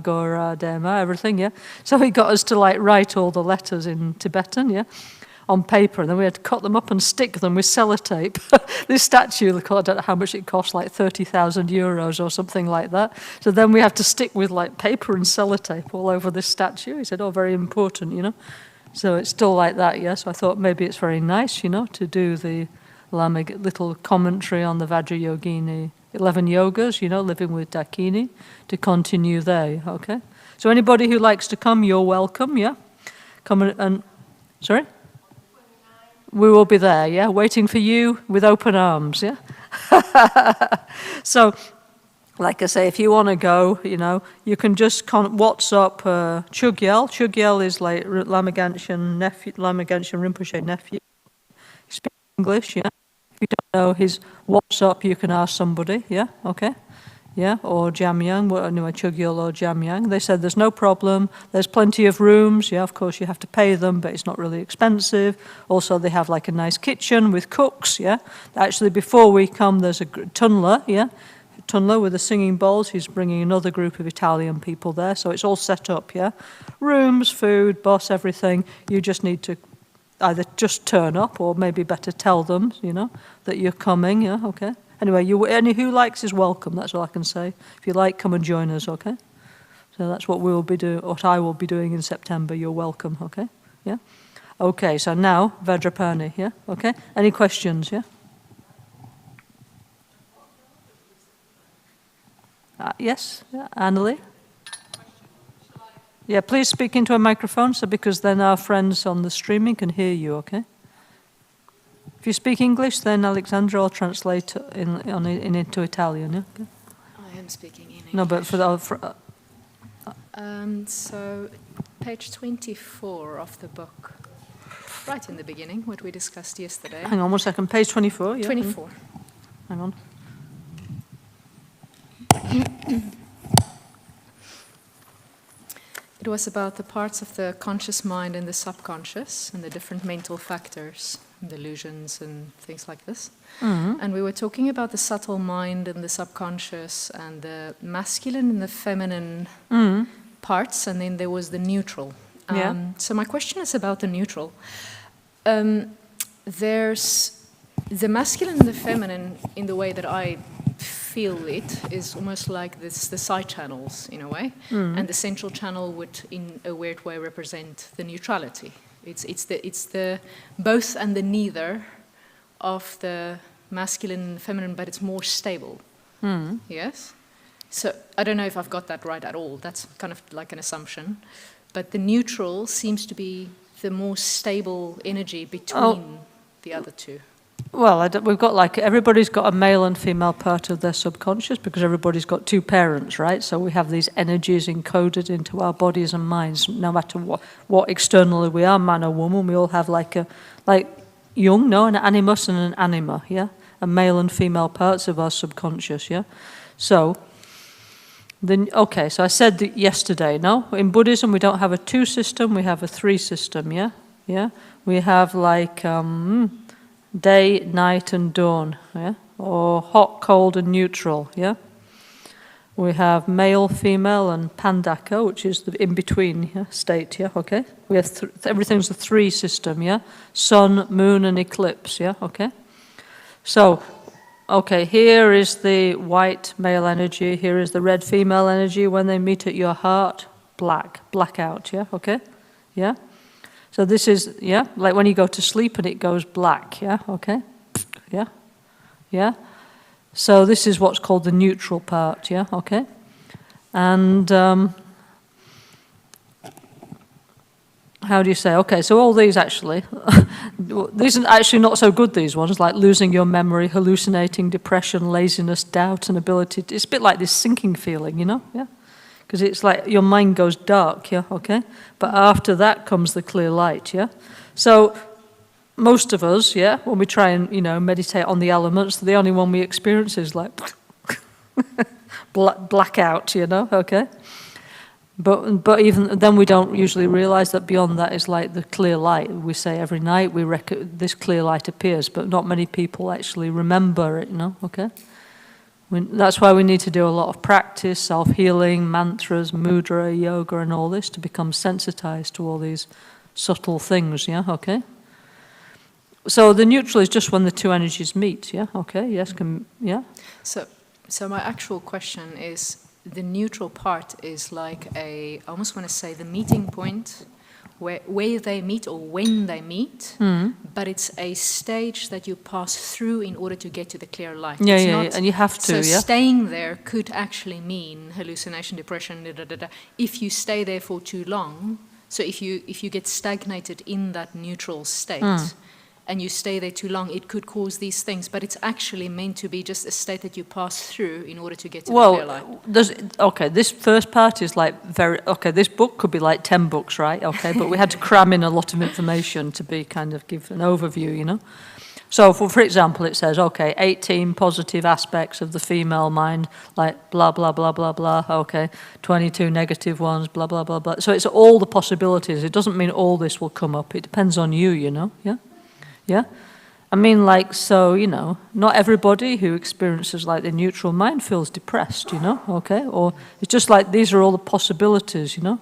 Gora, Dema, everything, yeah. So he got us to like write all the letters in Tibetan, yeah, on paper, and then we had to cut them up and stick them with sellotape. This statue, I don't know how much it cost, like 30,000 euros or something like that. So then we had to stick with like paper and sellotape all over this statue. He said, oh, very important, you know. So it's still like that, yeah. So I thought maybe it's very nice, you know, to do the Lama little commentary on the Vajrayogini 11 yogas, you know, living with Dakini, to continue there, okay? So anybody who likes to come, you're welcome, yeah? Come and sorry? We will be there, yeah? Waiting for you with open arms, yeah? So, like I say, if you want to go, you know, you can just WhatsApp Chugyal. Chugyal is like Lama Genshin Rinpoche nephew. He speaks English, yeah? If you don't know his WhatsApp, you can ask somebody, yeah? Okay? Yeah, or Jamyang, anyway, Chugyal or Jamyang. They said there's no problem, there's plenty of rooms, yeah, of course you have to pay them, but it's not really expensive. Also, they have like a nice kitchen with cooks, yeah. Actually, before we come, there's a tunneler, yeah, tunneler with the singing bowls. He's bringing another group of Italian people there, so it's all set up, yeah. Rooms, food, bus, everything. You just need to either just turn up or maybe better tell them, you know, that you're coming, yeah, okay. Anyway, any who likes is welcome, that's all I can say. If you like, come and join us, okay? So that's what we will be doing, what I will be doing in September. You're welcome, okay? Yeah? Okay, so now, Vajrapani, yeah? Okay? Any questions, yeah? Yes, yeah, Annalie? Yeah, please speak into a microphone, so because then our friends on the streaming can hear you, okay? If you speak English, then Alexandra will translate into Italian. Yeah? Okay. I am speaking in English. No, but for the... So, page 24 of the book, right in the beginning, what we discussed yesterday. Hang on 1 second, page 24. Yeah. 24. Hang on. It was about the parts of the conscious mind and the subconscious and the different mental factors, delusions and things like this. Mm-hmm. And we were talking about the subtle mind and the subconscious and the masculine and the feminine parts, and then there was the neutral. So my question is about the neutral. There's the masculine and the feminine in the way that I feel it is almost like this, the side channels in a way, and the central channel would in a weird way represent the neutrality. It's the both and the neither of the masculine and feminine, but it's more stable. Yes? So I don't know if I've got that right at all. That's kind of like an assumption. But the neutral seems to be the more stable energy between the other two. Well, we've got like, everybody's got a male and female part of their subconscious because everybody's got two parents, right? So we have these energies encoded into our bodies and minds, no matter what externally we are, man or woman. We all have like Jung, an animus and an anima, yeah? A male and female parts of our subconscious, yeah? So, so I said that yesterday, no? In Buddhism, we don't have a two system, we have a three system, yeah? Yeah? We have like... day, night, and dawn, yeah? Or hot, cold, and neutral, yeah? We have male, female, and pandaka, which is the in-between state, yeah? Okay? We have everything's a three system, yeah? Sun, moon, and eclipse, yeah? Okay? So, okay, here is the white male energy, here is the red female energy. When they meet at your heart, blackout, yeah? Okay? Yeah? So this is, yeah, like when you go to sleep and it goes black, yeah, okay, yeah, yeah. So this is what's called the neutral part, yeah, okay. And how do you say, okay, so all these actually, these are actually not so good, these ones, like losing your memory, hallucinating, depression, laziness, doubt, and ability, it's a bit like this sinking feeling, you know, yeah. Because it's like your mind goes dark, yeah, okay? But after that comes the clear light, yeah? So most of us, yeah, when we try and, meditate on the elements, the only one we experience is like blackout, okay? But even then we don't usually realize that beyond that is like the clear light. We say every night this clear light appears, but not many people actually remember it, okay? That's why we need to do a lot of practice, self-healing, mantras, mudra, yoga, and all this to become sensitized to all these subtle things, yeah, okay? So the neutral is just when the two energies meet, yeah, okay, yes, yeah? So my actual question is, the neutral part is like I almost want to say the meeting point where they meet or when they meet, but it's a stage that you pass through in order to get to the clear light. Yeah, it's yeah, not, yeah, and you have to, so yeah? staying there could actually mean hallucination, depression, if you stay there for too long. So if you get stagnated in that neutral state, and you stay there too long, it could cause these things, but it's actually meant to be just a state that you pass through in order to get to the clear light. This first part is like this book could be like 10 books, right? Okay, but we had to cram in a lot of information to be kind of give an overview, you know? So, for example, it says, 18 positive aspects of the female mind, like blah, blah, blah, blah, blah, 22 negative ones, blah, blah, blah, blah. So it's all the possibilities. It doesn't mean all this will come up. It depends on you, you know, yeah? Yeah? I mean, like, so, you know, not everybody who experiences, like, the neutral mind feels depressed, you know, okay? Or it's just like these are all the possibilities, you know?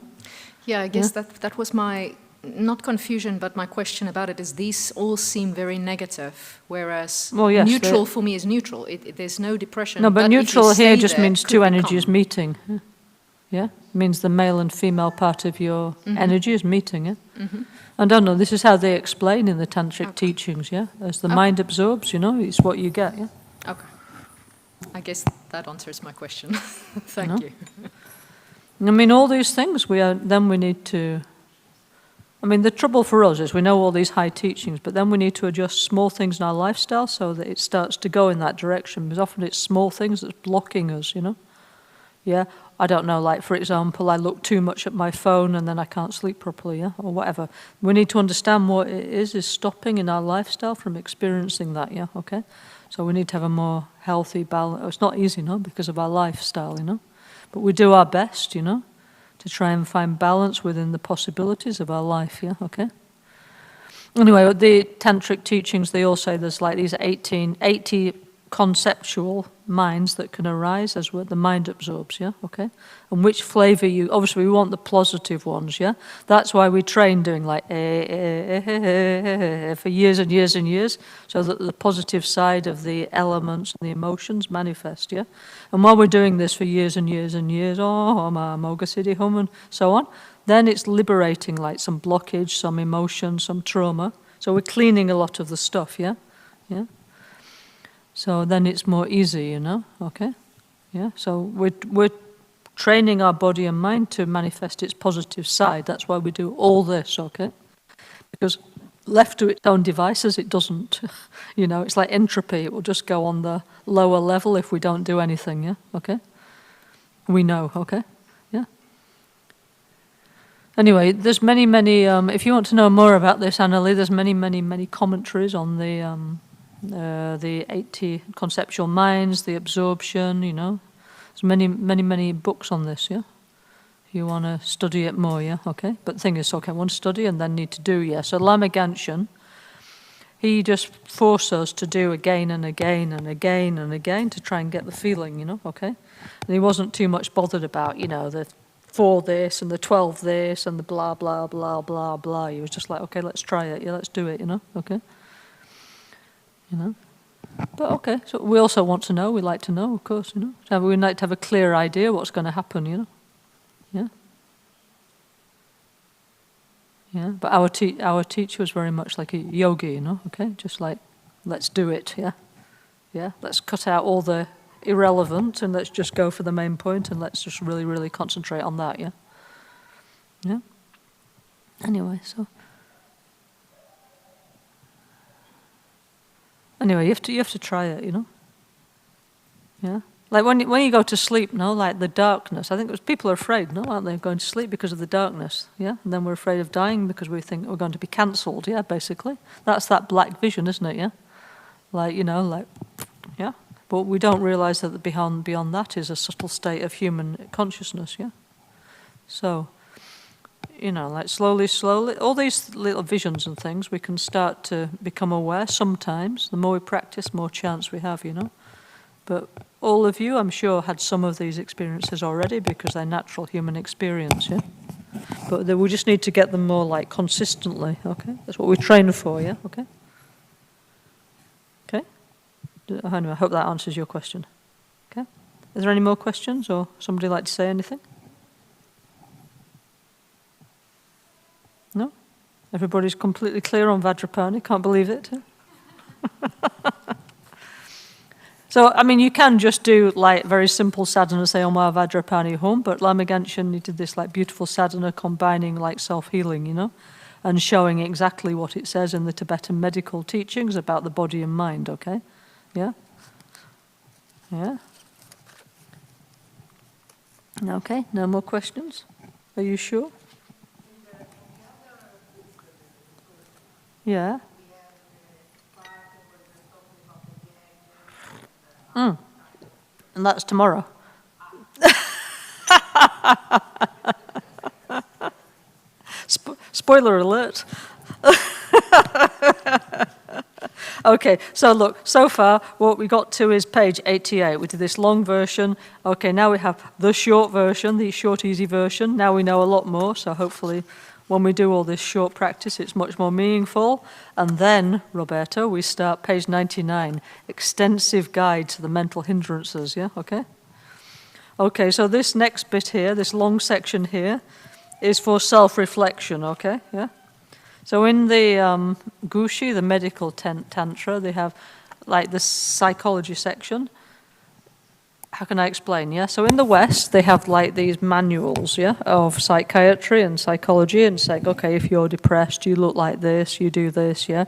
Yeah, I guess that was my, not confusion, but my question about it is these all seem very negative, whereas neutral for me is neutral. There's no depression. No, but neutral here just means two energies meeting. Yeah? It means the male and female part of your energy is meeting, yeah? I don't know, this is how they explain in the tantric teachings, yeah? As the mind absorbs, you know, it's what you get, yeah? Okay. I guess that answers my question. Thank you. I mean, all these things, we need to... I mean, the trouble for us is we know all these high teachings, but then we need to adjust small things in our lifestyle so that it starts to go in that direction, because often it's small things that's blocking us, you know? Yeah? I don't know, like, for example, I look too much at my phone and then I can't sleep properly, yeah, or whatever. We need to understand what it is stopping in our lifestyle from experiencing that, yeah, okay? So we need to have a more healthy balance. It's not easy, no, because of our lifestyle, you know? But we do our best, you know, to try and find balance within the possibilities of our life, yeah, okay? Anyway, the tantric teachings, they all say there's like these 80 conceptual minds that can arise as what the mind absorbs, yeah, okay? And which flavor obviously we want the positive ones, yeah? That's why we train doing like for years and years and years, so that the positive side of the elements and the emotions manifest, yeah? And while we're doing this for years and years and years, Moga Siddhi Hum and so on, then it's liberating like some blockage, some emotion, some trauma. So we're cleaning a lot of the stuff, yeah? Yeah? So then it's more easy, you know, okay? Yeah, so we're training our body and mind to manifest its positive side. That's why we do all this, okay? Because left to its own devices, it doesn't. You know, it's like entropy. It will just go on the lower level if we don't do anything, yeah, okay? We know, okay? Yeah. Anyway, there's many, if you want to know more about this, Annalie, there's many commentaries on the 80 conceptual minds, the absorption, you know. There's many books on this, yeah? If you want to study it more, yeah? Okay. But the thing is, okay, I want to study and then need to do, yeah. So Lama Caroline, he just forced us to do again and again and again and again to try and get the feeling, you know, okay? And he wasn't too much bothered about, you know, the 4 this and the 12 this and the blah, blah, blah, blah, blah. He was just like, okay, let's try it, yeah, let's do it, you know, okay? You know, but okay. So we also want to know. We like to know, of course. You know, so we like to have a clear idea what's going to happen. You know, yeah, yeah. But our teacher was very much like a yogi. You know, okay, just like let's do it. Yeah, yeah. Let's cut out all the irrelevant and let's just go for the main point and let's just really concentrate on that. Yeah, yeah. Anyway, so. Anyway, you have to try it, you know. Yeah, like when you go to sleep, no, like the darkness. I think people are afraid, no, aren't they, of going to sleep because of the darkness? Yeah, and then we're afraid of dying because we think we're going to be cancelled. Yeah, basically, that's that black vision, isn't it? Yeah, like you know, like yeah. But we don't realise that beyond that is a subtle state of human consciousness. Yeah, so. You know, like slowly, all these little visions and things, we can start to become aware sometimes. The more we practice, more chance we have, you know. But all of you, I'm sure, had some of these experiences already because they're natural human experience, yeah? But we just need to get them more like consistently, okay? That's what we train for, yeah? Okay? Okay? Anyway, I hope that answers your question. Okay? Is there any more questions or somebody like to say anything? No? Everybody's completely clear on Vajrapani, can't believe it. So, I mean, you can just do like very simple sadhana, say Om Vajrapani Hum, but Lama Genshin, he did this like beautiful sadhana combining like self-healing, you know, and showing exactly what it says in the Tibetan medical teachings about the body and mind, okay? Yeah? Yeah? Okay, no more questions? Are you sure? Yeah? And that's tomorrow. Spoiler alert. Okay, so look, so far what we got to is page 88. We did this long version. Okay, now we have the short version, the short, easy version. Now we know a lot more, so hopefully when we do all this short practice, it's much more meaningful. And then, Roberto, we start page 99, extensive guide to the mental hindrances, yeah, okay? Okay, so this next bit here, this long section here, is for self-reflection, okay, yeah? So in the Gushi, the medical tantra, they have like the psychology section. How can I explain, yeah? So in the West, they have like these manuals, yeah, of psychiatry and psychology, and say, okay, if you're depressed, you look like this, you do this, yeah?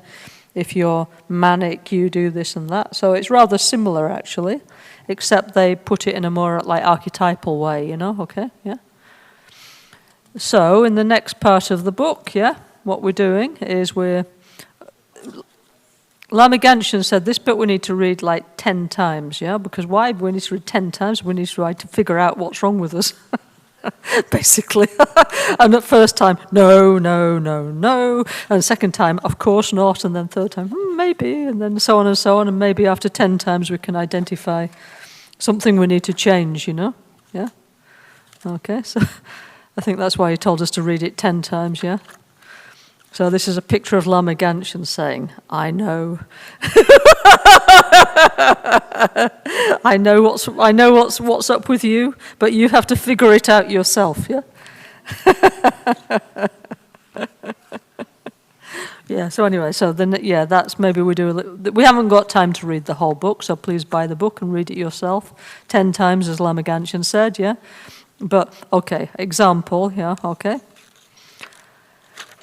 If you're manic, you do this and that. So it's rather similar, actually, except they put it in a more like archetypal way, you know, okay, yeah? So in the next part of the book, yeah, what we're doing is Lama Genshin said this bit we need to read like 10 times, yeah? Because why we need to read 10 times? We need to try to figure out what's wrong with us, basically. And the first time, no, no, no, no. And the second time, of course not. And then third time, maybe. And then so on and so on. And maybe after 10 times we can identify something we need to change, you know? Yeah? Okay, so I think that's why he told us to read it 10 times, yeah? So this is a picture of Lama Genshin saying, I know. I know what's up with you, but you have to figure it out yourself, yeah? Yeah, so anyway, so then, yeah, that's maybe we do a little, we haven't got time to read the whole book, so please buy the book and read it yourself 10 times, as Lama Genshin said, yeah? But, okay, example, yeah, okay.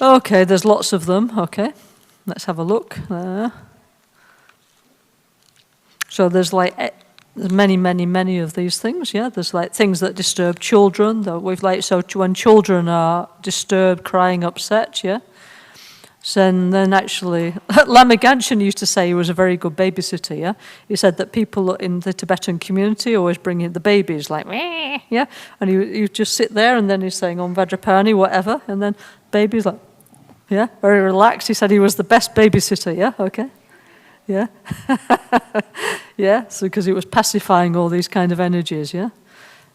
Okay, there's lots of them, okay. Let's have a look. So there's like there's many of these things, yeah. There's like things that disturb children. That we've like, so when children are disturbed, crying, upset, yeah. So then actually, Lama Genshin used to say he was a very good babysitter, yeah. He said that people in the Tibetan community always bring in the babies, like, meh, yeah. And he would just sit there and then he's saying, Om Vajrapani, whatever. And then baby's like, yeah, very relaxed. He said he was the best babysitter, yeah, okay. Yeah. Yeah, so because he was pacifying all these kind of energies, yeah.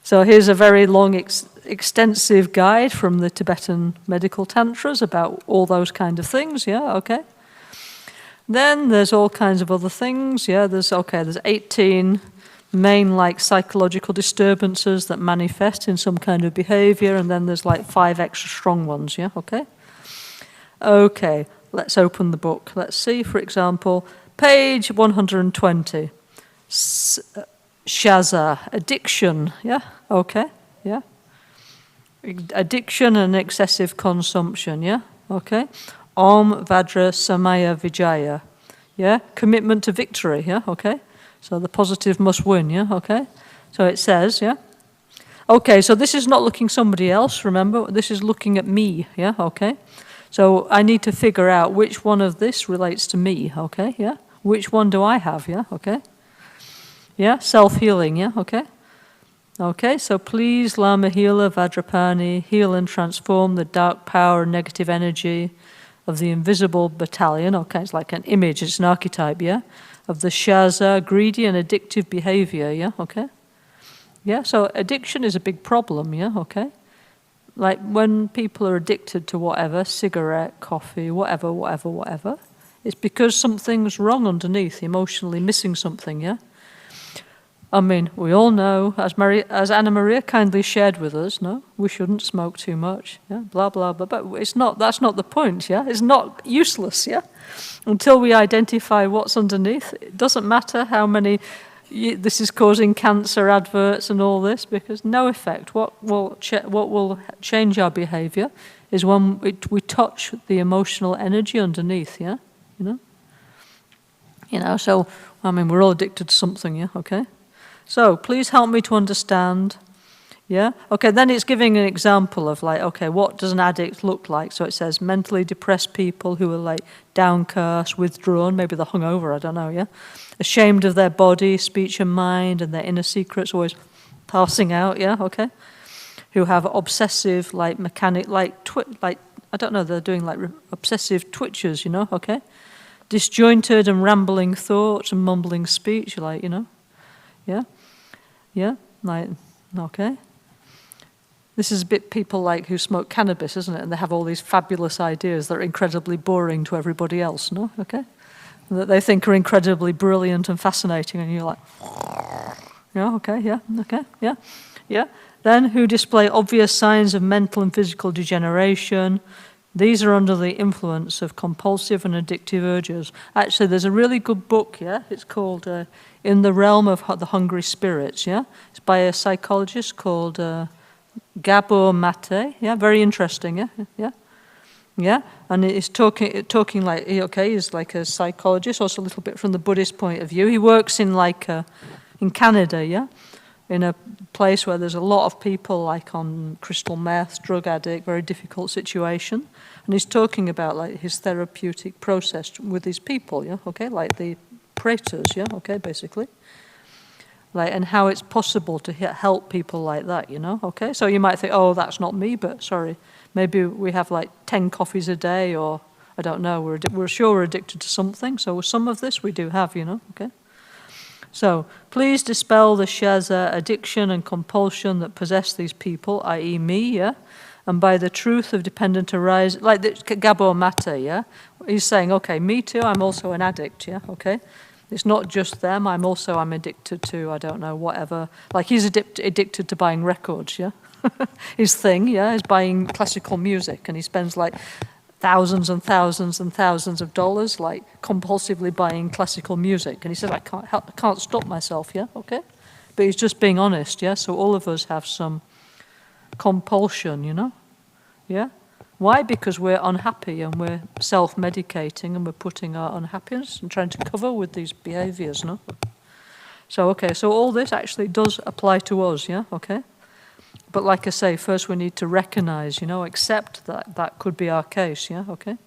So here's a very long, extensive guide from the Tibetan medical tantras about all those kind of things, yeah, okay. Then there's all kinds of other things, yeah, there's 18 main like psychological disturbances that manifest in some kind of behavior, and then there's like 5 extra strong ones, yeah, okay. Okay, let's open the book. Let's see, for example, page 120. Shaza, addiction, yeah, okay, yeah. Addiction and excessive consumption, yeah, okay. Om Vajra Samaya Vijaya, yeah. Commitment to victory, yeah, okay. So the positive must win, yeah, okay. So it says, yeah. Okay, so this is not looking somebody else, remember, this is looking at me, yeah, okay. So I need to figure out which one of this relates to me, okay, yeah? Which one do I have, yeah, okay? Yeah, self-healing, yeah, okay? Okay, so please, Lama Healer, Vajrapani, heal and transform the dark power and negative energy of the invisible battalion, okay, it's like an image, it's an archetype, yeah, of the shaza, greedy and addictive behavior, yeah, okay? Yeah, so addiction is a big problem, yeah, okay? Like when people are addicted to whatever, cigarette, coffee, whatever, it's because something's wrong underneath, emotionally missing something, yeah? I mean, we all know, as Anna Maria kindly shared with us, no, we shouldn't smoke too much, yeah, blah, blah, blah, but that's not the point, yeah? It's not useless, yeah? Until we identify what's underneath, it doesn't matter how many, this is causing cancer adverts and all this, because no effect. What will change our behavior is when we touch the emotional energy underneath, yeah? You know, so, I mean, we're all addicted to something, yeah, okay? So, please help me to understand, yeah? Okay, then it's giving an example of like, okay, what does an addict look like? So it says mentally depressed people who are like downcast, withdrawn, maybe they're hungover, I don't know, yeah? Ashamed of their body, speech and mind, and their inner secrets always passing out, yeah, okay? Who have obsessive, like mechanic, like I don't know, they're doing like obsessive twitches, you know, okay? Disjointed and rambling thoughts and mumbling speech, like, you know, yeah, like, okay. This is a bit people like who smoke cannabis, isn't it? And they have all these fabulous ideas that are incredibly boring to everybody else, no? Okay? And that they think are incredibly brilliant and fascinating, and you're like, yeah, okay, yeah, okay, yeah. Then who display obvious signs of mental and physical degeneration. These are under the influence of compulsive and addictive urges. Actually, there's a really good book, yeah? It's called In the Realm of the Hungry Spirits, yeah? It's by a psychologist called Gabor Mate, yeah? Very interesting, yeah? And it's talking like, okay, he's like a psychologist, also a little bit from the Buddhist point of view. He works in like, in Canada, yeah? In a place where there's a lot of people like on crystal meth, drug addict, very difficult situation. And he's talking about like his therapeutic process with these people, yeah, okay, like the pretas, yeah, okay, basically. Like, and how it's possible to help people like that, you know, okay? So you might think, oh, that's not me, but sorry, maybe we have like 10 coffees a day, or I don't know, we're sure we're addicted to something. So some of this we do have, you know, okay? So, please dispel the shaza, addiction and compulsion that possess these people, i.e. me, yeah? And by the truth of dependent arise, like the Gabor Mate, yeah? He's saying, okay, me too, I'm also an addict, yeah, okay? It's not just them, I'm addicted to, I don't know, whatever. Like he's addicted to buying records, yeah? His thing, yeah, is buying classical music, and he spends like thousands and thousands and thousands of dollars, like compulsively buying classical music. And he said, I can't stop myself, yeah, okay? But he's just being honest, yeah? So all of us have some compulsion, you know, yeah? Why? Because we're unhappy and we're self-medicating and we're putting our unhappiness and trying to cover with these behaviors, no? So, okay, so all this actually does apply to us, yeah, okay? But like I say, first we need to recognize, you know, accept that that could be our case, yeah, okay?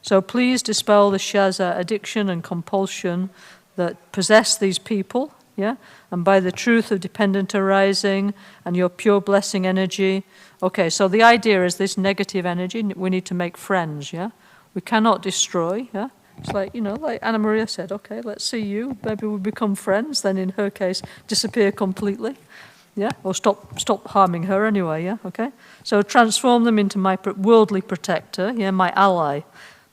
So please dispel the shaza, addiction and compulsion that possess these people, yeah? And by the truth of dependent arising and your pure blessing energy. Okay, so the idea is this negative energy, we need to make friends, yeah? We cannot destroy, yeah? It's like, you know, like Anna Maria said, okay, let's see you, maybe we become friends, then in her case, disappear completely. Yeah, or stop harming her anyway, yeah, okay? So transform them into my worldly protector, yeah, my ally,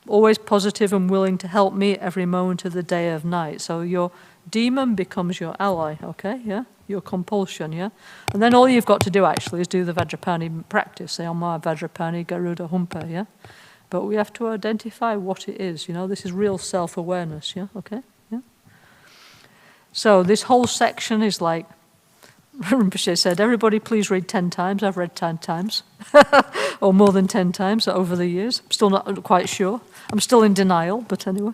always positive and willing to help me every moment of the day of night. So your demon becomes your ally, okay, yeah? Your compulsion, yeah? And then all you've got to do actually is do the Vajrapani practice, say, Amma Vajrapani Garuda Humpa, yeah? But we have to identify what it is, you know? This is real self-awareness, yeah, okay, yeah? So this whole section is like, Rinpoche said, everybody please read 10 times. I've read 10 times, or more than 10 times over the years. I'm still not quite sure. I'm still in denial, but anyway.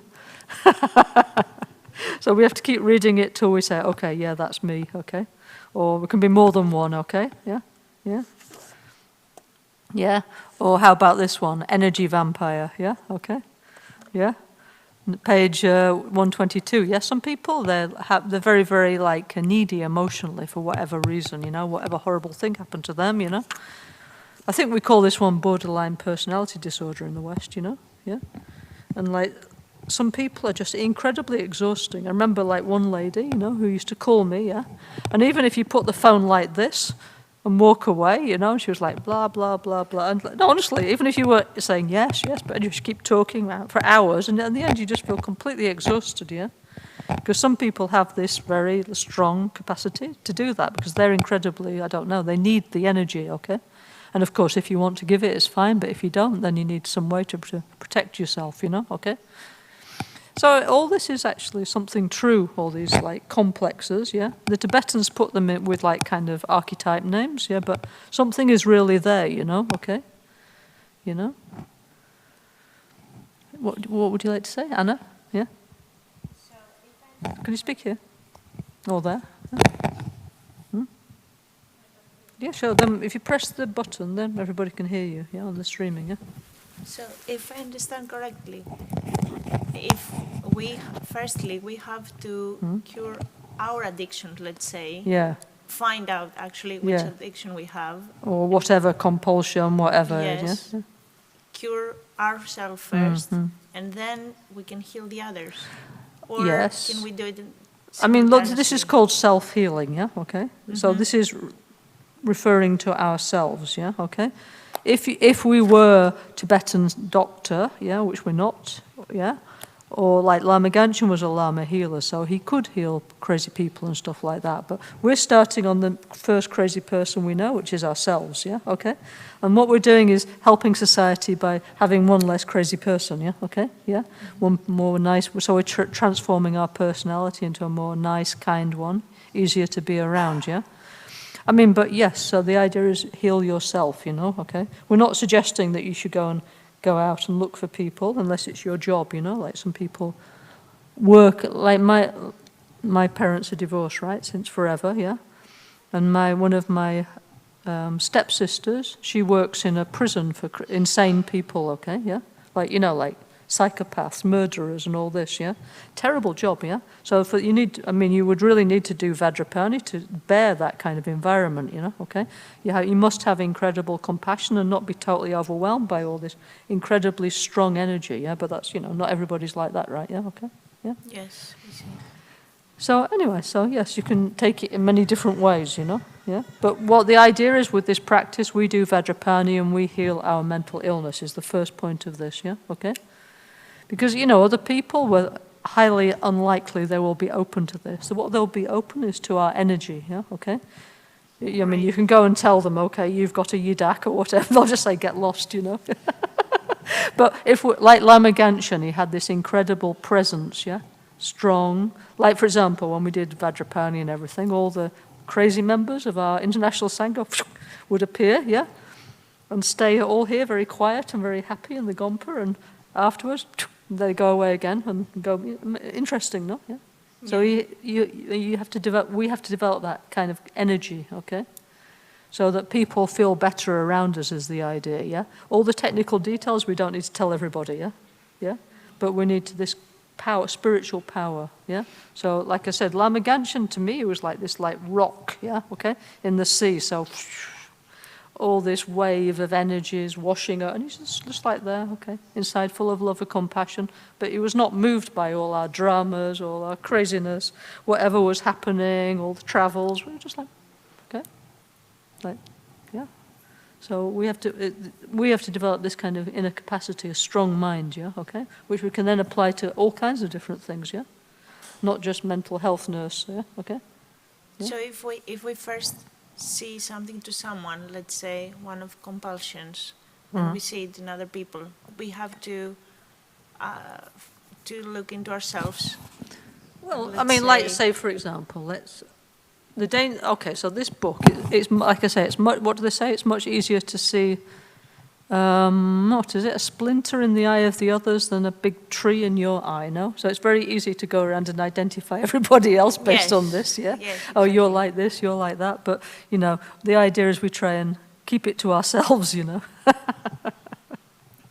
So we have to keep reading it till we say, okay, yeah, that's me, okay? Or it can be more than one, okay? Yeah, yeah. Yeah, or how about this one, energy vampire, yeah, okay? Yeah. Page 122. Yeah, some people they're very, very like needy emotionally for whatever reason, you know, whatever horrible thing happened to them, you know. I think we call this one borderline personality disorder in the West, you know? Yeah? And like, some people are just incredibly exhausting. I remember like one lady, you know, who used to call me, yeah? And even if you put the phone like this and walk away, you know, she was like, blah, blah, blah, blah. And no, honestly, even if you were saying yes, yes, but you just keep talking for hours, and in the end you just feel completely exhausted, yeah? Because some people have this very strong capacity to do that because they're incredibly, I don't know, they need the energy, okay? And of course, if you want to give it, it's fine, but if you don't, then you need some way to protect yourself, you know, okay? So all this is actually something true, all these like complexes, yeah? The Tibetans put them in with like kind of archetype names, yeah, but something is really there, you know, okay? You know? What would you like to say, Anna? Yeah? Can you speak here? Or there? Yeah, sure. Then if you press the button, then everybody can hear you, yeah, on the streaming, yeah? So, if I understand correctly, if we have to cure our addiction, let's say, Yeah. find out actually which Yeah. addiction we have, Or whatever compulsion, whatever. yes, Yeah? cure ourselves first, and then we can heal the others. Or Yes. can we do it? I mean, look, this is simultaneously? called self-healing, yeah, okay? So this is referring to ourselves, yeah, okay? If we were Tibetan doctor, yeah, which we're not, yeah, or like Lama Ganchen was a Lama healer, so he could heal crazy people and stuff like that. But we're starting on the first crazy person we know, which is ourselves, yeah, okay? And what we're doing is helping society by having one less crazy person, yeah, okay, yeah? One more nice, so we're transforming our personality into a more nice, kind one, easier to be around, yeah? I mean, but yes, so the idea is heal yourself, you know, okay? We're not suggesting that you should go out and look for people unless it's your job, you know, like some people work, like my parents are divorced, right, since forever, yeah? And one of my stepsisters, she works in a prison for insane people, okay, yeah? Like, you know, like psychopaths, murderers and all this, yeah? Terrible job, yeah? So you would really need to do Vajrapani to bear that kind of environment, you know, okay? You must have incredible compassion and not be totally overwhelmed by all this incredibly strong energy, yeah? But that's, you know, not everybody's like that, right? Yeah, okay? Yeah? Yes, we see. So anyway, so yes, you can take it in many different ways, you know, yeah? But what the idea is with this practice, we do Vajrapani and we heal our mental illness is the first point of this, yeah, okay? Because, you know, other people were highly unlikely they will be open to this. So what they'll be open is to our energy, yeah, okay? I mean, you can go and tell them, okay, you've got a yidak or whatever, they'll just say, get lost, you know? But like Lama Ganchen, he had this incredible presence, yeah? Strong. Like, for example, when we did Vajrapani and everything, all the crazy members of our international Sangha would appear, yeah? And stay all here very quiet and very happy in the Gompa, and afterwards, they go away again and go, interesting, no? Yeah. So you have to develop, we have to develop that kind of energy, okay? So that people feel better around us is the idea, yeah? All the technical details we don't need to tell everybody, yeah? Yeah? But we need this power, spiritual power, yeah? So like I said, Lama Ganchen to me was like this like rock, yeah, okay? In the sea, so all this wave of energies washing out, and he's just like there, okay, inside full of love and compassion, but he was not moved by all our dramas, all our craziness, whatever was happening, all the travels, we were just like, okay, like, yeah. So we have to develop this kind of inner capacity, a strong mind, yeah, okay, which we can then apply to all kinds of different things, yeah, not just mental health nurse, yeah, okay. Yeah. So if we first see something to someone, let's say one of compulsions, and we see it in other people, we have to look into ourselves. Well, I mean, like say for example, so this book, it's like I say, it's much. What do they say? It's much easier to see. What is it? A splinter in the eye of the others than a big tree in your eye. No, so it's very easy to go around and identify everybody else based on this. Yeah. Yes, Oh, you're like this. You're like that. But you know, the idea is we try and keep it to ourselves. You know.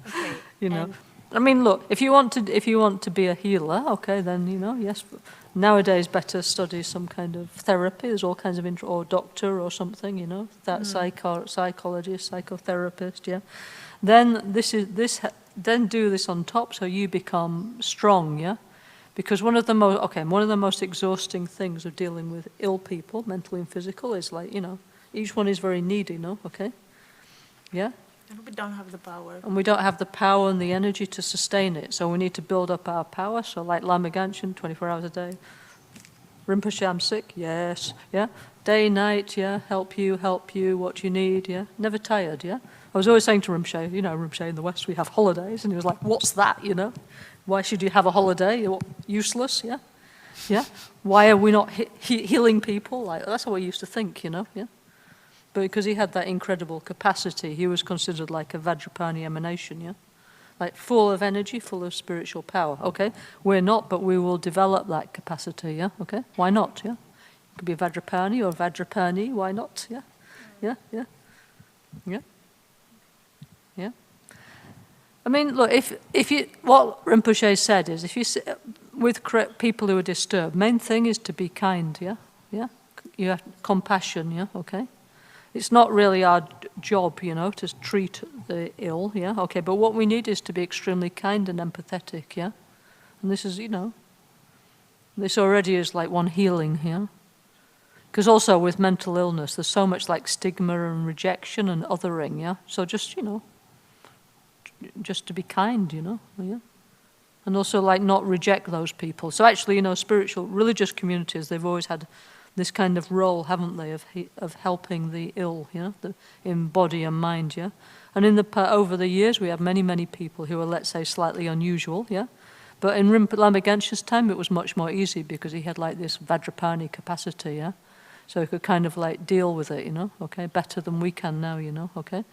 Okay. You know. I mean, look, if you want to be a healer, okay, then, you know, yes, Nowadays, better study some kind of therapy. There's all kinds of or doctor or something, you know, that psychologist, psychotherapist, yeah. Then then do this on top, so you become strong, yeah. Because one of the most exhausting things of dealing with ill people, mentally and physical, is like, you know, each one is very needy, no? Okay, yeah. And we don't have the power. And we don't have the power and the energy to sustain it. So we need to build up our power. So like Lama 24 hours a day. Rinpoche, I'm sick? Yes. Yeah. Day, night, yeah. Help you, what you need, yeah. Never tired, yeah. I was always saying to Rinpoche, you know, Rinpoche in the West, we have holidays. And he was like, what's that, you know? Why should you have a holiday? You're useless, yeah. Yeah. Why are we not healing people? Like, that's how I used to think, you know, yeah. But because he had that incredible capacity, he was considered like a Vajrapani emanation, yeah? Like full of energy, full of spiritual power, okay? We're not, but we will develop that capacity, yeah? Okay? Why not, yeah? It could be Vajrapani or Vajrapani, why not, yeah? Yeah, yeah, yeah, yeah. I mean, look, if you, what Rinpoche said is, if you sit with people who are disturbed, main thing is to be kind, yeah? Yeah? You have compassion, yeah? Okay? It's not really our job, you know, to treat the ill, yeah? Okay, but what we need is to be extremely kind and empathetic, yeah? And this is, you know, this already is like one healing, yeah? Because also with mental illness, there's so much like stigma and rejection and othering, yeah? So just, you know, just to be kind, you know, yeah? And also like not reject those people. So actually, you know, spiritual, religious communities, they've always had this kind of role, haven't they, of helping the ill, you know, in body and mind, yeah? And over the years, we have many people who are, let's say, slightly unusual, yeah? But in Lama Gensha's time, it was much more easy because he had like this Vajrapani capacity, yeah? So he could kind of like deal with it, you know, okay? Better than we can now, you know, okay?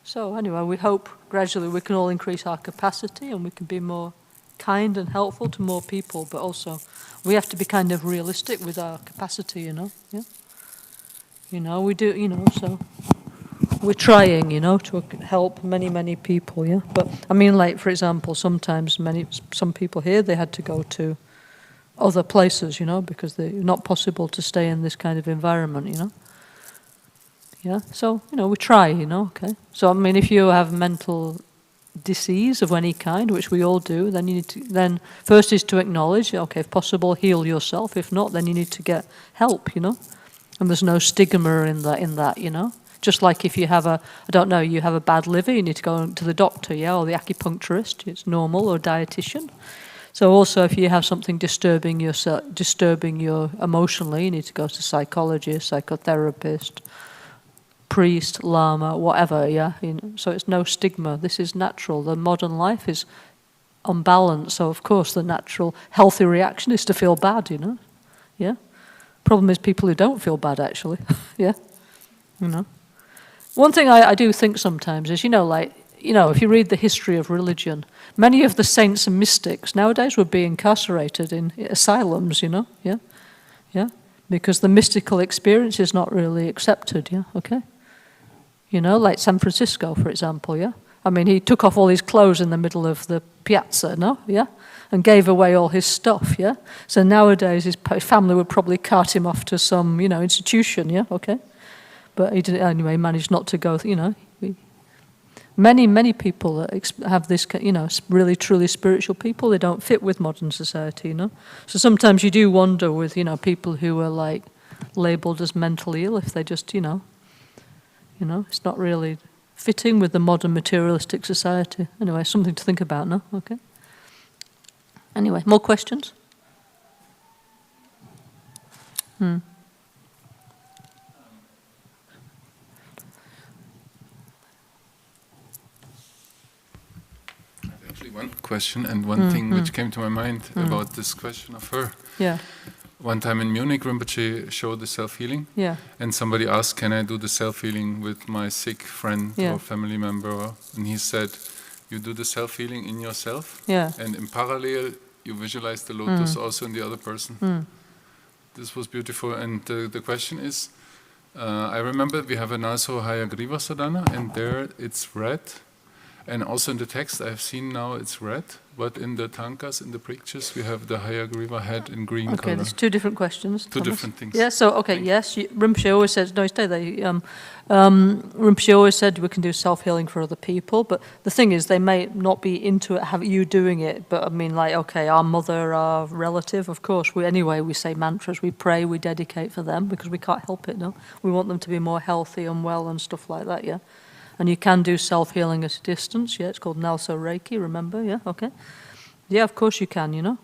So anyway, we hope gradually we can all increase our capacity and we can be more kind and helpful to more people, but also we have to be kind of realistic with our capacity, you know, yeah? You know, we do, you know, so we're trying, you know, to help many people, yeah? But, I mean, like, for example, sometimes some people here, they had to go to other places, you know, because they're not possible to stay in this kind of environment, you know? Yeah, so, you know, we try, you know, okay? So, I mean, if you have mental disease of any kind, which we all do, then you need to, then first is to acknowledge, okay, if possible, heal yourself. If not, then you need to get help, you know? And there's no stigma in that, you know? Just like if you have you have a bad liver, you need to go to the doctor, yeah, or the acupuncturist, it's normal, or dietitian. So also if you have something disturbing you emotionally, you need to go to psychologist, psychotherapist, priest, lama, whatever, yeah. You know, so it's no stigma. This is natural. The modern life is unbalanced, so of course the natural, healthy reaction is to feel bad, you know. Yeah. Problem is people who don't feel bad, actually. Yeah. You know. One thing I do think sometimes is, you know, like, you know, if you read the history of religion, many of the saints and mystics nowadays would be incarcerated in asylums, you know. Yeah. Yeah. Because the mystical experience is not really accepted, yeah. Okay. You know, like San Francisco, for example, yeah? I mean, he took off all his clothes in the middle of the piazza, no? Yeah? And gave away all his stuff, yeah? So nowadays his family would probably cart him off to some, you know, institution, yeah? Okay? But he didn't, anyway, managed not to go, you know. Many people that have this, you know, really truly spiritual people, they don't fit with modern society, you know. So sometimes you do wonder with, you know, people who are like labelled as mentally ill, if they just, you know, it's not really fitting with the modern materialistic society. Anyway, something to think about, no? Okay. Anyway, more questions? Actually, one question and one thing which came to my mind about this question of her. Yeah. One time in Munich, Rinpoche showed the self-healing. Yeah. And somebody asked, can I do the self-healing with my sick friend or family member? And he said, you do the self-healing in yourself. Yeah. And in parallel, you visualize the lotus also in the other person. This was beautiful. And the question is, I remember we have a Naso Hayagriva Sadhana, and there it's red. And also in the text I've seen now it's red. but in the tankas, in the pictures, we have the Hayagriva head in green Okay, color. there's two different questions. Two Thomas. different things. Yeah, so, okay, yes, Rinpoche always says, no, stay there. Rinpoche always said we can do self-healing for other people, but the thing is, they may not be into it, have you doing it, but I mean, like, okay, our mother, our relative, of course, we say mantras, we pray, we dedicate for them, because we can't help it, no? We want them to be more healthy and well and stuff like that, yeah? And you can do self-healing at a distance, yeah, it's called Nelso Reiki, remember, yeah, okay? Yeah, of course you can, you know,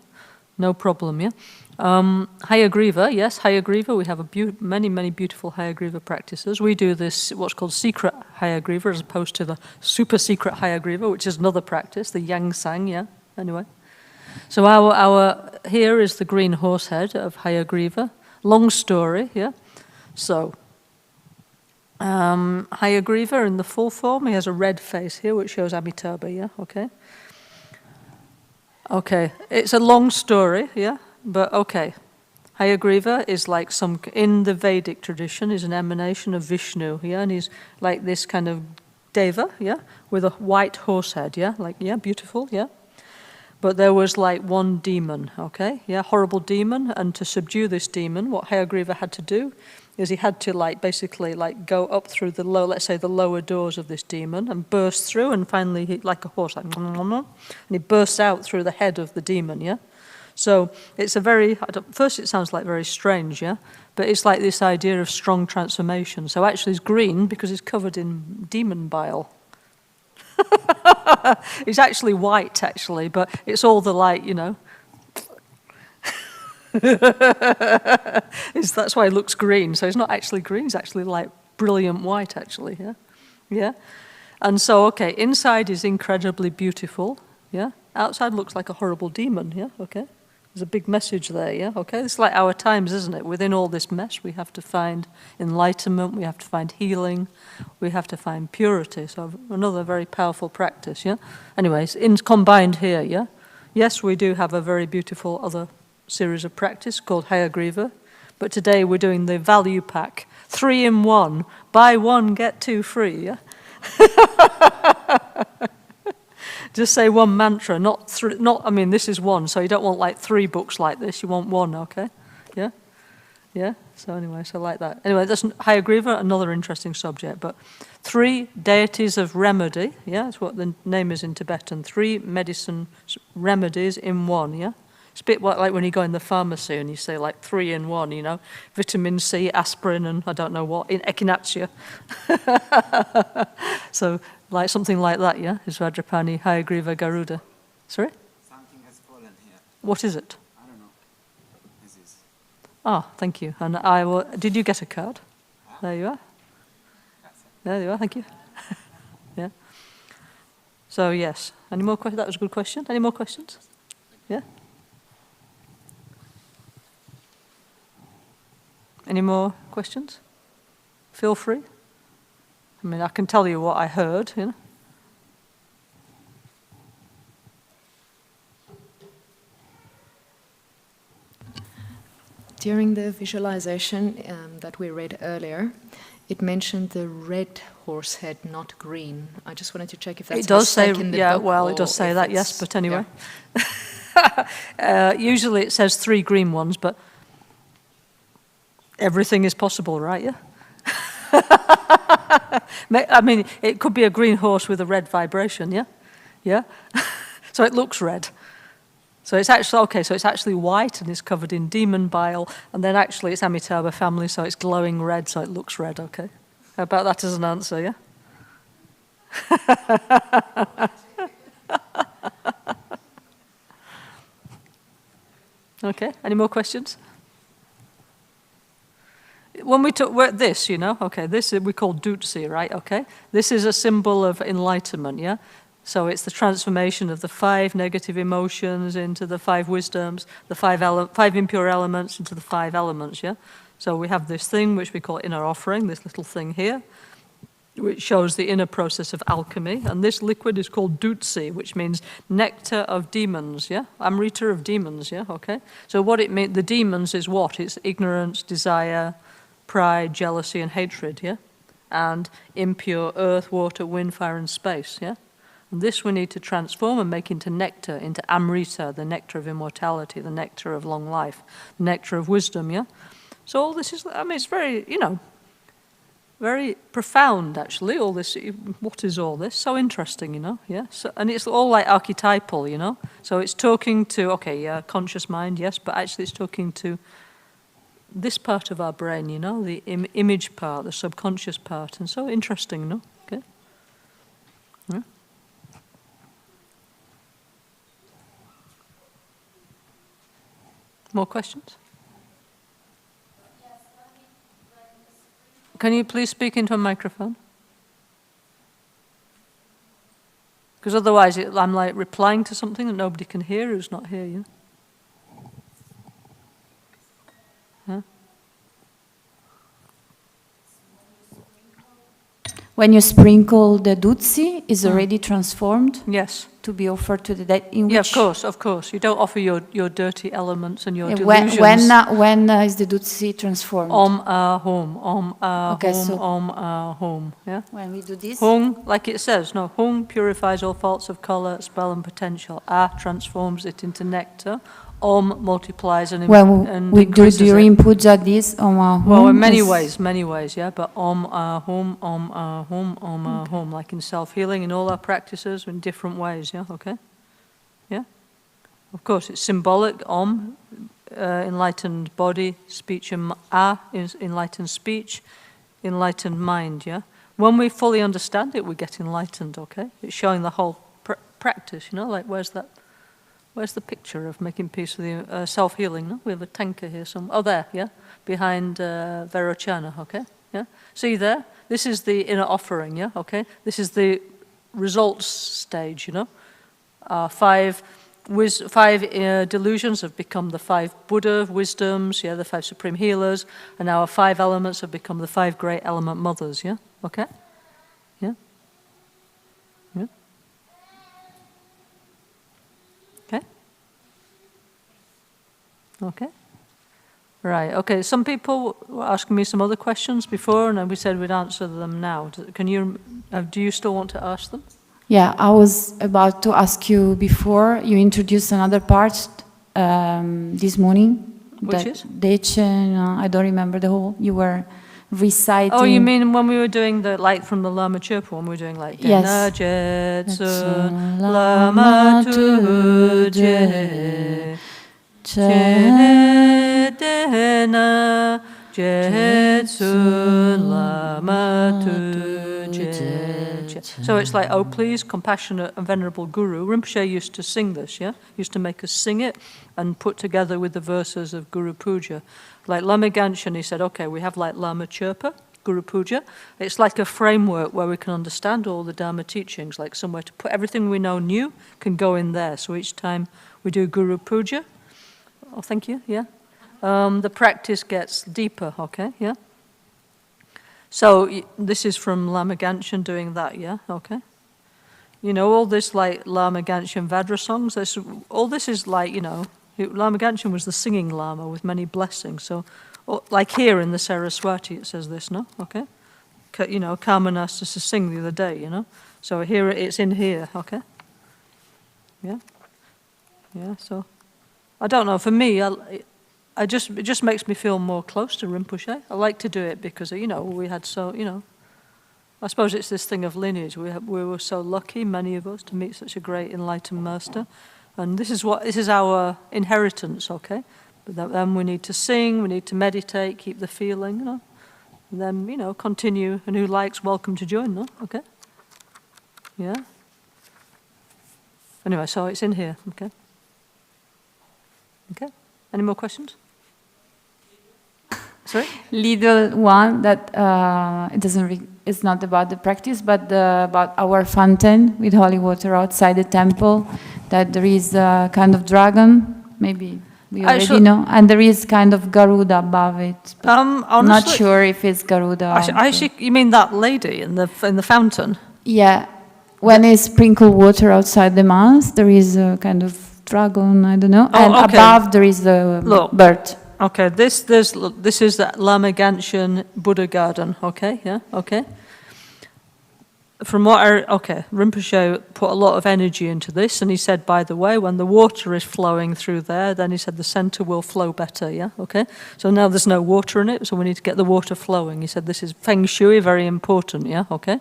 no problem, yeah? Hayagriva, yes, Hayagriva, we have many beautiful Hayagriva practices. We do this, what's called secret Hayagriva, as opposed to the super secret Hayagriva, which is another practice, the Yang Sang, yeah, anyway. So here is the green horse head of Hayagriva. Long story, yeah? So, Hayagriva in the full form, he has a red face here, which shows Amitabha, yeah, okay? Okay, it's a long story, yeah, but okay. Hayagriva is like in the Vedic tradition, is an emanation of Vishnu, yeah, and he's like this kind of deva, yeah, with a white horse head, yeah, like, yeah, beautiful, yeah. But there was like one demon, okay, yeah, horrible demon, and to subdue this demon, what Hayagriva had to do is he had to basically go up through let's say the lower doors of this demon and burst through, and finally, like a horse, and he bursts out through the head of the demon, yeah? So it's first it sounds like very strange, yeah? But it's like this idea of strong transformation. So actually it's green because it's covered in demon bile. It's actually white, actually, but it's all the light, you know. That's why it looks green. So it's not actually green, it's actually like brilliant white, actually, yeah? Yeah? And so, okay, inside is incredibly beautiful, yeah? Outside looks like a horrible demon, yeah? Okay? There's a big message there, yeah? Okay? It's like our times, isn't it? Within all this mess, we have to find enlightenment, we have to find healing, we have to find purity. So another very powerful practice, yeah? Anyways, combined here, yeah? Yes, we do have a very beautiful other series of practice called Hayagriva, but today we're doing the value pack, 3 in 1, buy 1 get 2 free, yeah? Just say one mantra, not three, I mean this is one, so you don't want like 3 books like this, you want 1, okay? Yeah? Yeah? So anyway, so like that. Anyway, that's Hayagriva, another interesting subject, but 3 deities of remedy, yeah? That's what the name is in Tibetan, 3 medicine remedies in 1, yeah? It's a bit like when you go in the pharmacy and you say like 3 in 1, you know, vitamin C, aspirin, and I don't know what, in echinacea. So like something like that, yeah, is Vajrapani, Hayagriva, Garuda. Sorry? Something has fallen here. What is it? I don't know. This is. Ah, thank you. And did you get a card? There you are. There you are, thank you. Yeah. So yes, any more questions? That was a good question. Any more questions? Yeah? Any more questions? Feel free. I mean, I can tell you what I heard, you know. During the visualization that we read earlier, it mentioned the red horse head, not green. I just wanted to check if that's it does say, in the yeah, book, well, it does say that, yes, but anyway. Yeah. Usually it says 3 green ones, but everything is possible, right? Yeah. I mean, it could be a green horse with a red vibration. Yeah, yeah. So it looks red. So it's actually okay. So it's actually white and it's covered in demon bile, and then actually it's Amitabha family, so it's glowing red, so it looks red. Okay. How about that as an answer? Yeah. Okay. Any more questions? When we talk this, you know, okay, this we call dutsi, right? Okay, this is a symbol of enlightenment, yeah. So it's the transformation of the 5 negative emotions into the 5 wisdoms, the 5 impure elements into the 5 elements, yeah. So we have this thing which we call inner offering, this little thing here, which shows the inner process of alchemy, and this liquid is called dutsi, which means nectar of demons, yeah? Amrita of demons, yeah, okay? So what it means, the demons is what? It's ignorance, desire, pride, jealousy, and hatred, yeah? And impure earth, water, wind, fire, and space, yeah? And this we need to transform and make into nectar, into amrita, the nectar of immortality, the nectar of long life, the nectar of wisdom, yeah? So all this is, I mean, it's very, very profound, actually, all this. What is all this? So interesting, yeah? So, and it's all like archetypal, So it's talking to, okay, yeah, conscious mind, yes, but actually it's talking to this part of our brain, the image part, the subconscious part, and so interesting, Okay. Yeah. More questions? Can you please speak into a microphone? Because otherwise I'm like replying to something that nobody can hear who's not here, Huh? When you sprinkle the dutsi, is already transformed? Yes. To be offered to the dead? In Yeah, which, of course. You don't offer your dirty elements and your when, delusions. when is the dutsi transformed? Om home, om Okay, home, so om home. Yeah. when we do this? Hung, like it says, no, hung purifies all faults of color, spell, and potential. Transforms it into nectar. Om multiplies and When we do increases during it. puja this, Om Well, in many ways, yeah. But Om hum, Om hum, Om hum, like in self-healing, in all our practices, in different ways, yeah. Okay, yeah. Of course, it's symbolic. Om, enlightened body, speech, and is enlightened speech, enlightened mind, yeah. When we fully understand it, we get enlightened. Okay, it's showing the whole practice. Like Where's the picture of making peace with the self-healing? No? We have a tanker here. There, yeah? Behind Vajrapani, okay? Yeah? See there? This is the inner offering, yeah? Okay? This is the results stage, Five delusions have become the 5 Buddha wisdoms, yeah? The 5 supreme healers. And our 5 elements have become the 5 great element mothers, yeah? Okay? Yeah? Yeah? Okay. Right. Okay. Some people were asking me some other questions before, and we said we'd answer them now. Do you still want to ask them? Yeah, I was about to ask you before. You introduced another part this morning. Which is? I don't remember the whole. You were reciting. Oh, you mean when we were doing the like from the Lama Chirpa, when we were doing like yes. Jetsun Lama Tuje Dena Jetsun Lama Tuje. So it's like, oh please, compassionate and venerable Guru. Rinpoche used to sing this, yeah? Used to make us sing it and put together with the verses of Guru Puja. Like Lama Ganshan, he said, okay, we have like Lama Chirpa, Guru Puja. It's like a framework where we can understand all the Dharma teachings, like somewhere to put everything we know new can go in there. So each time we do Guru Puja, oh, thank you, yeah. The practice gets deeper, okay, yeah. So this is from Lama Ganshan doing that, yeah, okay. All this like Lama Ganshan Vajra songs, all this is like, Lama Ganshan was the singing Lama with many blessings. So, like here in the Saraswati, it says this, no? Okay? Carmen asked us to sing the other day, So here, it's in here, okay? Yeah? Yeah, so, I don't know, for me, it just makes me feel more close to Rinpoche. I like to do it because, we had I suppose it's this thing of lineage. We were so lucky, many of us, to meet such a great enlightened master. And this is our inheritance, okay? But then we need to sing, we need to meditate, keep the feeling, And then, continue. And who likes, welcome to join, no? Okay? Yeah? Anyway, so it's in here, okay? Okay? Any more questions? Sorry? Little one that it's not about the practice, but about our fountain with holy water outside the temple, that there is a kind of dragon, maybe we already know, and there is kind of Garuda above it. Honestly, I'm not sure if it's Garuda. You mean that lady in the fountain? Yeah. When they sprinkle water outside the mass, there is a kind of dragon, I don't know, and okay. above there is the bird. Okay, this is the Lama Ganshan Buddha garden, okay, yeah, okay. from what Rinpoche put a lot of energy into this, and he said, by the way, when the water is flowing through there, then he said the center will flow better, yeah, okay? So now there's no water in it, so we need to get the water flowing. He said this is Feng Shui, very important, yeah, okay?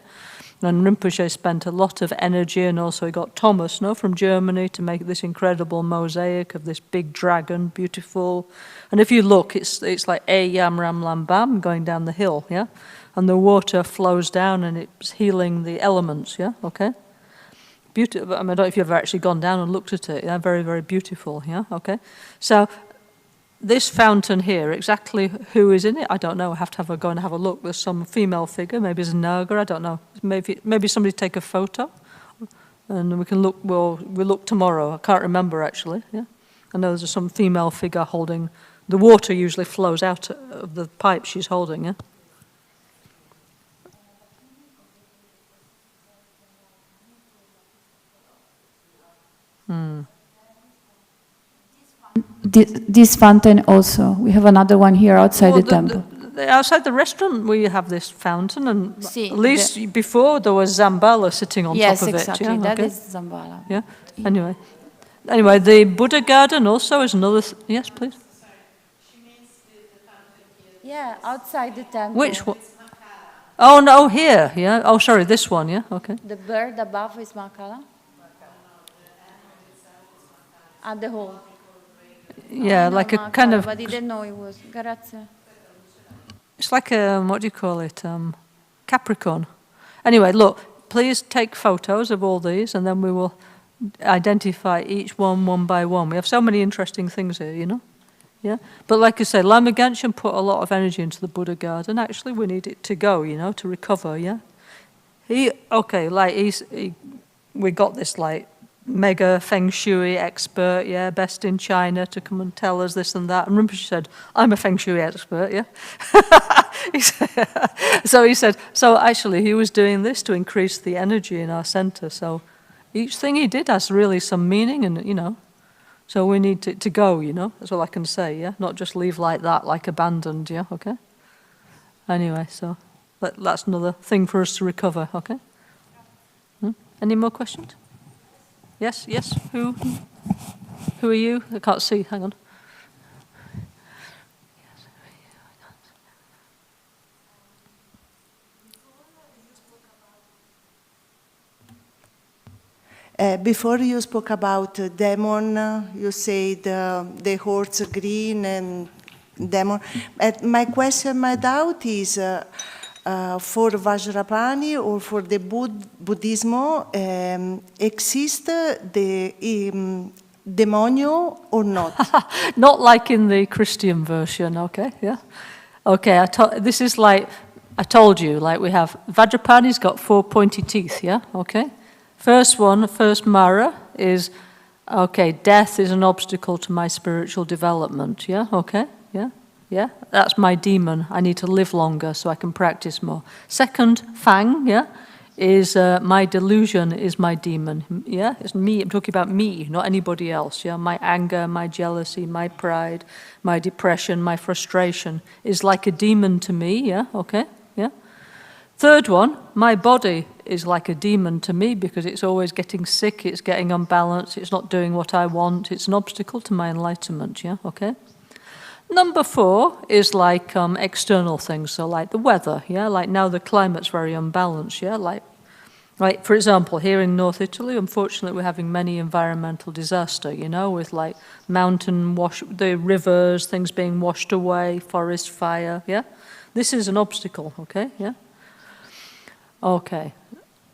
And Rinpoche spent a lot of energy, and also he got Thomas, from Germany to make this incredible mosaic of this big dragon, beautiful. And if you look, it's like A Yam Ram Lam Bam going down the hill, yeah? And the water flows down and it's healing the elements, yeah, okay? Beautiful. I mean, I don't know if you've ever actually gone down and looked at it, yeah? Very, very beautiful, yeah, okay? So this fountain here, exactly who is in it, I don't know. I have to go and have a look. There's some female figure, maybe it's a Naga, I don't know. Maybe somebody take a photo and we can look, we'll look tomorrow. I can't remember actually, yeah? I know there's some female figure holding, the water usually flows out of the pipe she's holding, yeah? This fountain also. We have another one here outside the temple. Outside the restaurant we have this fountain, and at least before there was Zambala sitting on top of it. Yes, exactly. Yeah? That okay. is Zambala. Yeah. Anyway, the Buddha garden also is another. Yes, please. Yeah, outside the temple. Which one? Oh no, here. Yeah. Oh, sorry, this one. Yeah. Okay. The bird above is Makala. At the hole. Yeah, like a kind of. But he didn't know it was. Grazie. It's like a, what do you call it? Capricorn. Anyway, look, please take photos of all these and then we will identify each one by one. We have so many interesting things here, Yeah? But like I say, Lama Genshin put a lot of energy into the Buddha garden. Actually, we need it to go, to recover, yeah? We got this mega Feng Shui expert, yeah, best in China, to come and tell us this and that. And Rinpoche said, I'm a Feng Shui expert, yeah? So actually he was doing this to increase the energy in our center. So each thing he did has really some meaning and, so we need to go, That's all I can say, yeah? Not just leave like that, like abandoned, yeah, okay? Anyway, so that's another thing for us to recover, okay? Any more questions? Yes. Who are you? I can't see. Hang on. Before you spoke about demon, you said the horse green and demon. My question, my doubt is, for Vajrapani or for the Buddhism, exist the demonio or not? Not like in the Christian version, okay? Yeah. Okay, this is like, I told you, we have, Vajrapani's got 4 pointy teeth, yeah? Okay? First Mara is, okay, death is an obstacle to my spiritual development, yeah? Okay? Yeah, that's my demon. I need to live longer so I can practice more. Second, Fang, yeah, is my delusion is my demon. Yeah, it's me. I'm talking about me, not anybody else. Yeah, my anger, my jealousy, my pride, my depression, my frustration is like a demon to me. Yeah, okay, yeah. Third one, my body is like a demon to me because it's always getting sick, it's getting unbalanced, it's not doing what I want. It's an obstacle to my enlightenment. Yeah, okay. Number 4 is like external things, so like the weather, yeah, like now the climate's very unbalanced, yeah, like for example, here in North Italy, unfortunately we're having many environmental disaster, with like the rivers, things being washed away, forest fire, yeah. This is an obstacle, okay, yeah. Okay,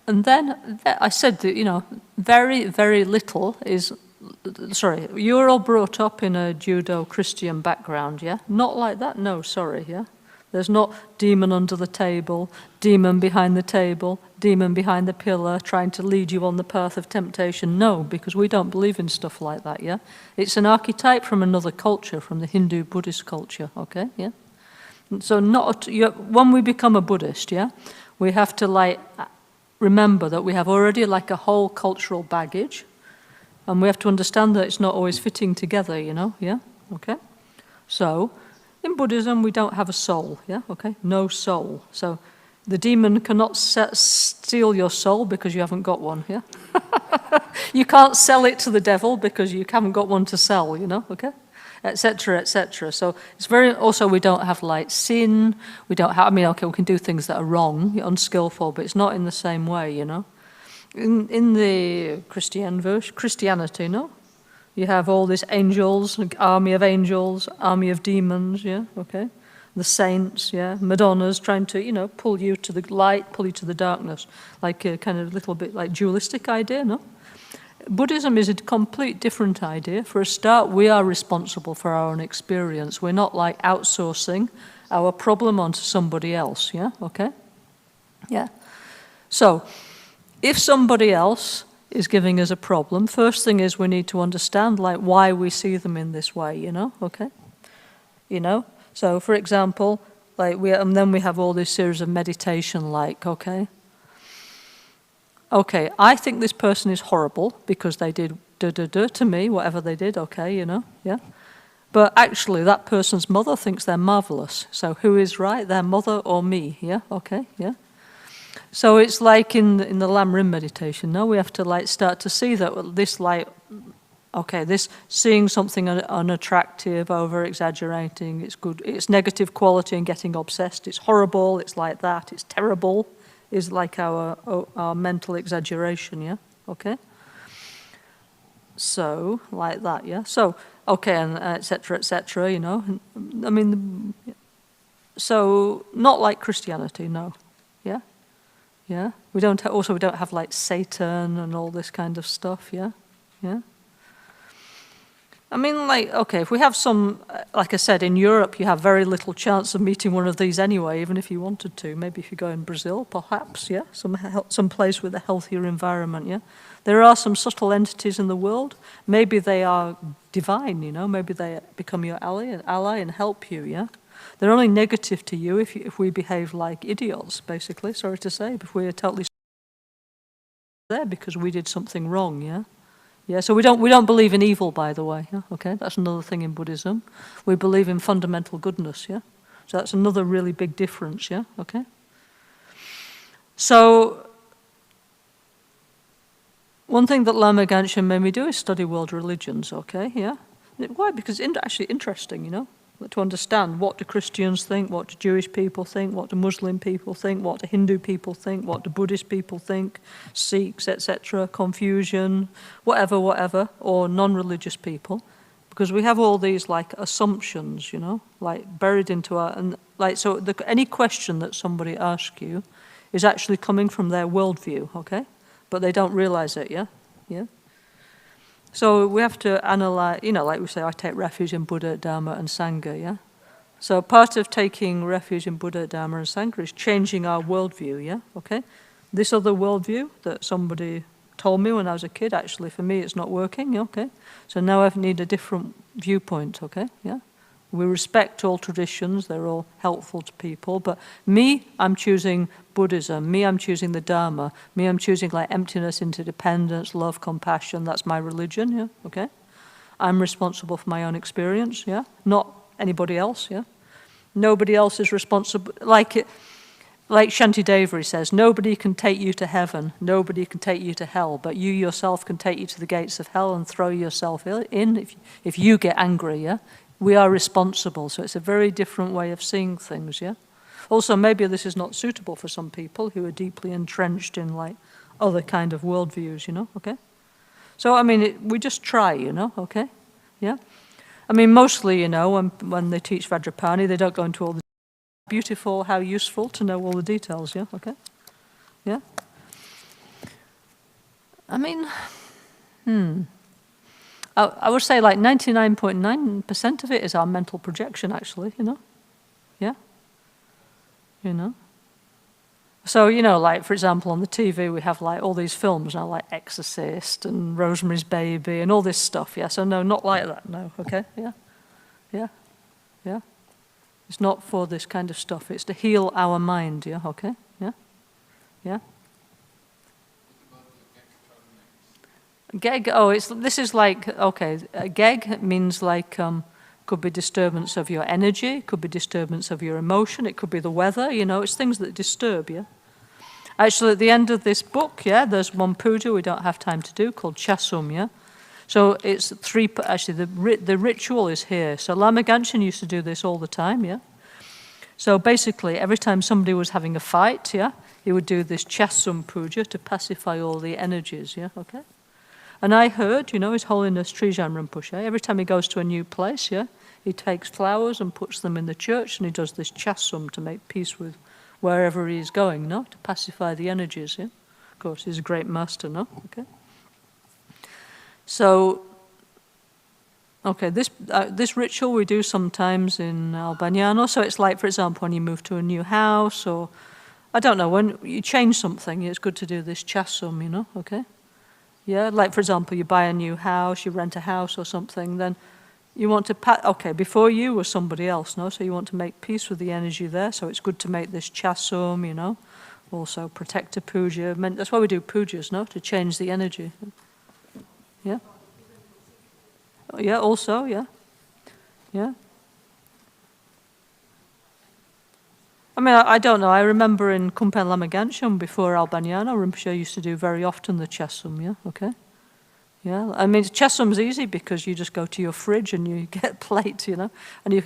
and then I said that, very, very little is. Sorry, you're all brought up in a judo Christian background, yeah? Not like that, no, sorry, yeah? There's not demon under the table, demon behind the table, demon behind the pillar, trying to lead you on the path of temptation. No, because we don't believe in stuff like that, yeah? It's an archetype from another culture, from the Hindu Buddhist culture, okay, yeah? So when we become a Buddhist, yeah, we have to remember that we have already a whole cultural baggage. And we have to understand that it's not always fitting together, yeah? Okay? So, in Buddhism, we don't have a soul, yeah? Okay? No soul. So, The demon cannot steal your soul because you haven't got one, yeah? You can't sell it to the devil because you haven't got one to sell, you know, okay? Etc., etc. So it's very, also we don't have like sin, we don't have, I mean, okay, we can do things that are wrong, unskillful, but it's not in the same way, you know? In the Christianity, no? You have all these angels, an army of angels, army of demons, yeah, okay? The saints, yeah, Madonnas trying to, you know, pull you to the light, pull you to the darkness, like a kind of little bit like dualistic idea, no? Buddhism is a complete different idea. For a start, we are responsible for our own experience. We're not like outsourcing our problem onto somebody else, yeah, okay? Yeah. So, if somebody else is giving us a problem, first thing is we need to understand like why we see them in this way, you know, okay? You know? So, for example, like and then we have all this series of meditation, like, okay, I think this person is horrible because they did to me, whatever they did, okay, you know, yeah. But actually, that person's mother thinks they're marvelous. So, who is right, their mother or me? Yeah, okay, yeah. So it's like in the Lam Rim meditation. No, we have to like start to see that this like. Okay, this seeing something unattractive, over-exaggerating, it's good, it's negative quality and getting obsessed, it's horrible, it's like that, it's terrible, is like our mental exaggeration, yeah? Okay? So, like that, yeah? So, okay, and et cetera, you know? I mean, so, not like Christianity, no. Yeah? Yeah? We don't have like Satan and all this kind of stuff, yeah? Yeah? I mean, like, okay, if we have some, like I said, in Europe, you have very little chance of meeting one of these anyway, even if you wanted to. Maybe if you go in Brazil, perhaps, yeah, some place with a healthier environment, yeah. There are some subtle entities in the world. Maybe they are divine, you know. Maybe they become your ally and help you, yeah. They're only negative to you if we behave like idiots, basically. Sorry to say, if we are totally there because we did something wrong, yeah. Yeah, so we don't believe in evil, by the way. Yeah? Okay, that's another thing in Buddhism. We believe in fundamental goodness. Yeah, so that's another really big difference. Yeah, okay. So one thing that Lama Ganchen made me do is study world religions. Okay, yeah. Why? Because it's actually interesting, you know, to understand what do Christians think, what do Jewish people think, what do Muslim people think, what do Hindu people think, what do Buddhist people think, Sikhs, etc., Confucian, whatever, or non-religious people, because we have all these like assumptions, you know, like buried into our, and like, so any question that somebody asks you is actually coming from their worldview, okay, but they don't realize it, yeah. So we have to analyze, you know, like we say, I take refuge in Buddha, Dharma, and Sangha, yeah? So part of taking refuge in Buddha, Dharma, and Sangha is changing our worldview, yeah? Okay? This other worldview that somebody told me when I was a kid, actually, for me, it's not working, okay? So now I need a different viewpoint, okay? Yeah? We respect all traditions, they're all helpful to people, but me, I'm choosing Buddhism, me, I'm choosing the Dharma, me, I'm choosing like emptiness, interdependence, love, compassion, that's my religion, yeah, okay? I'm responsible for my own experience, yeah? Not anybody else, yeah? Nobody else is responsible, like Shantidevari says, nobody can take you to heaven, nobody can take you to hell, but you yourself can take you to the gates of hell and throw yourself in if you get angry, yeah? We are responsible, so it's a very different way of seeing things, yeah? Also, maybe this is not suitable for some people who are deeply entrenched in, like, other kind of worldviews, you know, okay? So, I mean, we just try, you know, okay? Yeah? I mean, mostly, you know, when they teach Vajrapani, they don't go into all the beautiful, how useful to know all the details, yeah, okay? Yeah? I mean, I would say like 99.9% of it is our mental projection, actually, you know? Yeah? You know? So, you know, like, for example, on the TV, we have like all these films now, like Exorcist and Rosemary's Baby and all this stuff, yeah? So no, not like that, no, okay? Yeah? Yeah? Yeah? It's not for this kind of stuff. It's to heal our mind, yeah? Okay? Yeah? Yeah? Geg, this is like, okay, geg means like Could be disturbance of your energy, could be disturbance of your emotion, it could be the weather, it's things that disturb you. Actually, at the end of this book, there's one puja we don't have time to do called Chasum, So it's actually the ritual is here. So Lama Gangchen used to do this all the time, So basically, every time somebody was having a fight, he would do this Chasum puja to pacify all the energies, okay? And I heard, His Holiness Trijang Rinpoche, every time he goes to a new place, he takes flowers and puts them in the church, and he does this Chasum to make peace with wherever he's going, no? To pacify the energies, Of course, he's a great master, no? Okay. So, okay, this ritual we do sometimes in Albagnano. So it's like, for example, when you move to a new house, or I don't know, when you change something, it's good to do this Chasum, okay? Yeah, like for example, you buy a new house, you rent a house or something, then you want to, okay, before you was somebody else, no? So you want to make peace with the energy there, so it's good to make this Chasum, Also protector puja. That's why we do pujas, no? To change the energy. Yeah? Yeah, also, yeah. I mean, I don't know. I remember in Kumpen Lama Gangchen before Albagnano, Rinpoche used to do very often the Chasum, okay? Yeah, I mean, Chasum's easy because you just go to your fridge and you get a plate, and you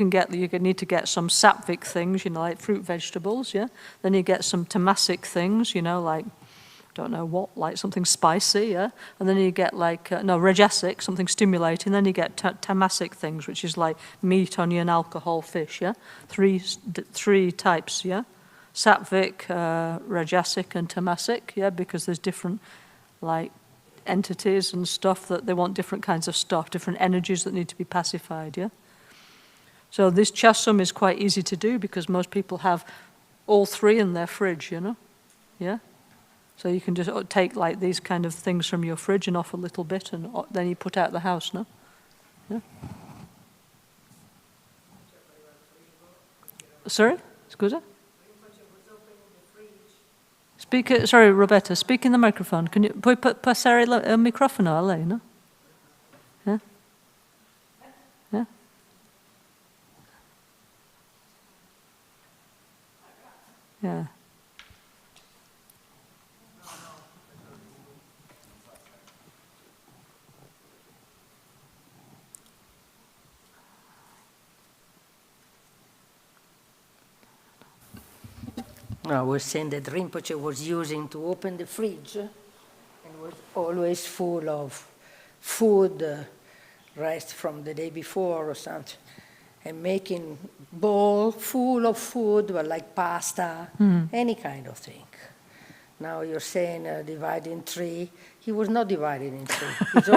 need to get some sattvic things, like fruit, vegetables, Then you get some tamasic things, like, don't know what, like something spicy, And then you get rajasic, something stimulating. Then you get tamasic things, which is like meat, onion, alcohol, fish, Three types, Sattvic, rajasic, and tamasic, because there's different, entities and stuff that they want different kinds of stuff, different energies that need to be pacified, So this Chasum is quite easy to do because most people have all three in their fridge, Yeah? So you can just take these kind of things from your fridge and off a little bit, and then you put out the house, no? Yeah. Sorry? Scusa? Sorry, Roberta, speak in the microphone. Can you puoi passare il microfono a lei, no? Yeah? Yeah? Yeah. I was saying that Rinpoche was using to open the fridge and was always full of food, rest from the day before or something, and making bowl full of food, like pasta, any kind of thing. Now you're saying divide in three. He was not divided in three. It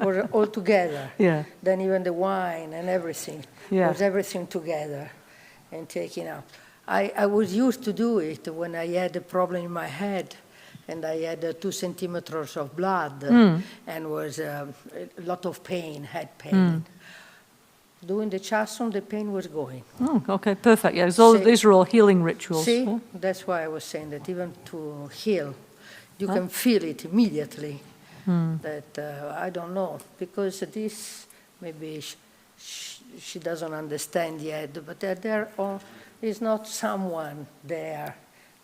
was all together. Yeah. Then even the wine and everything was everything together and taken out. I was used to do it when I had a problem in my head and I had 2 centimeters of blood and was a lot of pain, head pain. Doing the Chasum, the pain was going. Oh, okay, perfect. Yeah, these are all healing rituals. See, that's why I was saying that even to heal, you can feel it immediately. That, I don't know, because this, maybe she doesn't understand yet, but there is not someone there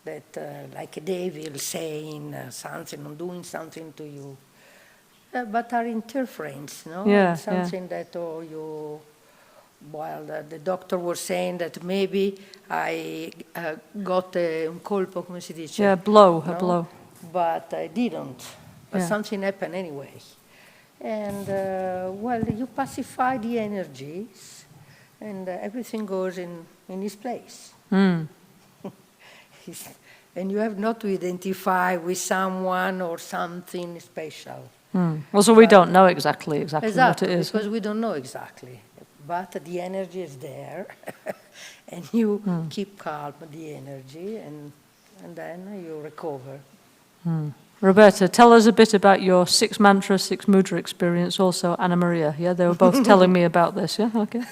that, like a devil saying something or doing something to you, but are interference, no? Yeah, something that, well, the doctor was saying that maybe I got un colpo, come si dice? Yeah, a blow. But I didn't. But something happened anyway. And, well, you pacify the energies, and everything goes in its place. And you have not to identify with someone or something special. Well, so we don't know exactly what it is. Because we don't know exactly. But the energy is there, and you keep calm the energy, and then you recover. Roberta, tell us a bit about your 6 mantra, 6 mudra experience, also Anna Maria. Yeah, they were both telling me about this. Yeah, okay.